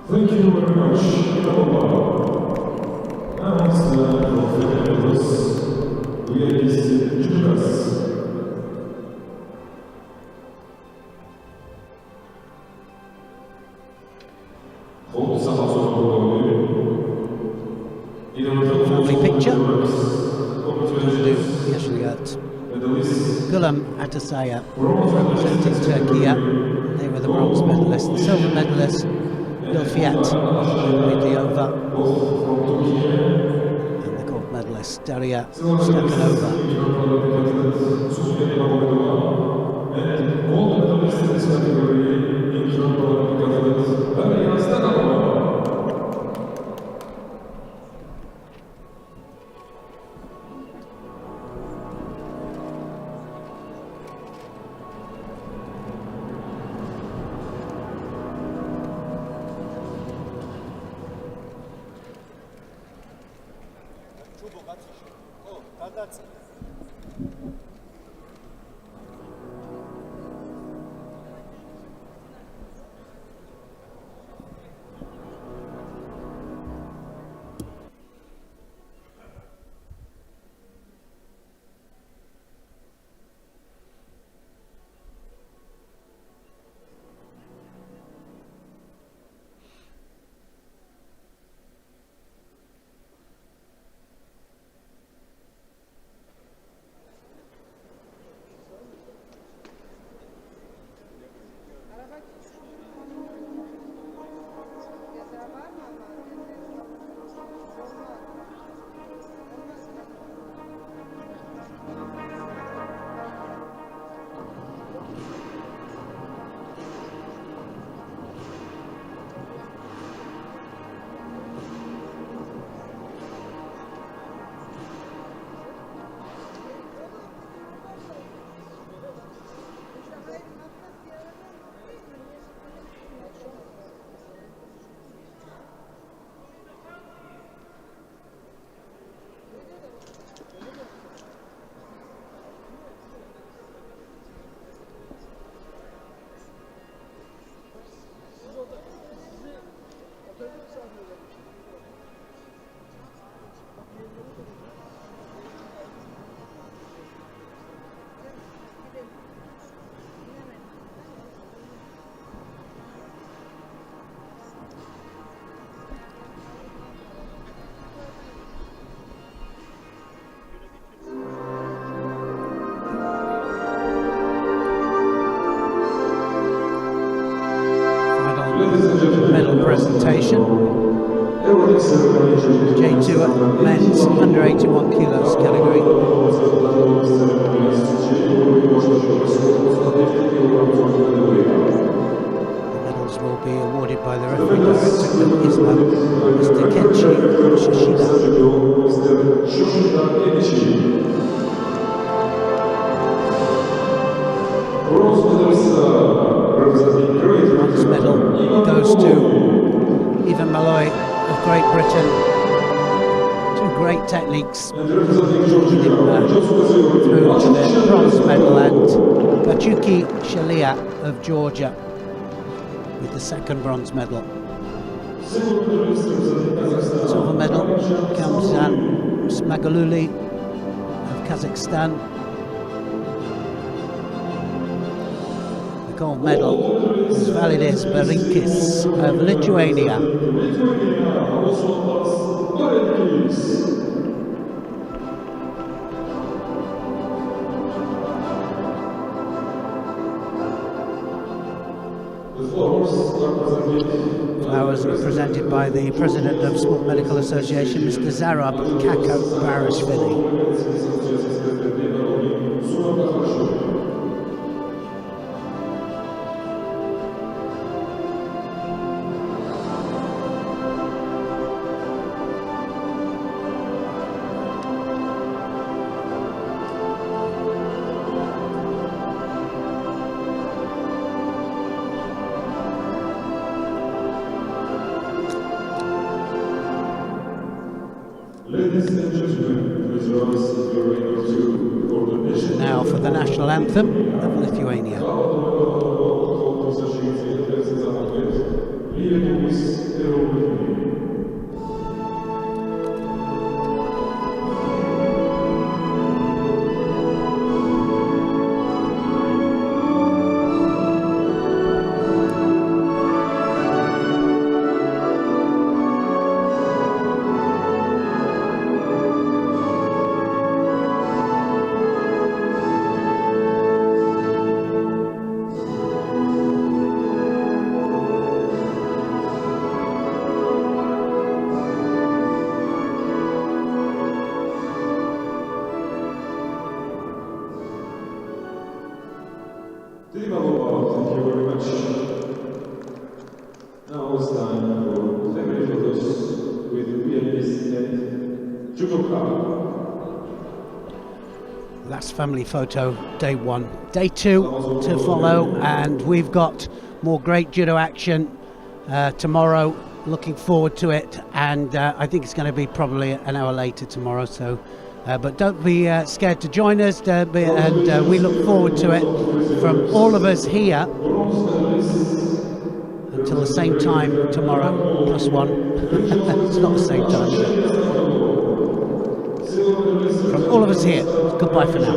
Thank you very much. Now it's time for Federos. We are Judo. Family picture. Gulam Atasaya representing Turkey. They were the bronze medalists. The silver medalist Gulfiyat Midiyova and the gold medalist Daria Stakhanova. men's under 81 kilos category. The medals will be awarded by the referee director of IBSA, Mr. Kenshi Shishida. Bronze medal goes to Ivan Malloy of Great Britain. Two great techniques through to the bronze medal, and Gachuki Shalia of Georgia with the second bronze medal. Silver medal comes Smagaluli of Kazakhstan. The gold medal is Validas Berinkis of Lithuania. Flowers are presented by the President of Sport Medical Association, Mr. Zarab Kakabaraishvili. Now for the national anthem of Lithuania. Thank you very much. Now it's time for family photos with IBSA Judo. Last family photo, day one. Day two to follow, and we've got more great judo action tomorrow. Looking forward to it, and I think it's going to be probably an hour later tomorrow, so but don't be scared to join us, and we look forward to it from all of us here until the same time tomorrow, +1. It's not the same time, is it? From all of us here, goodbye for now.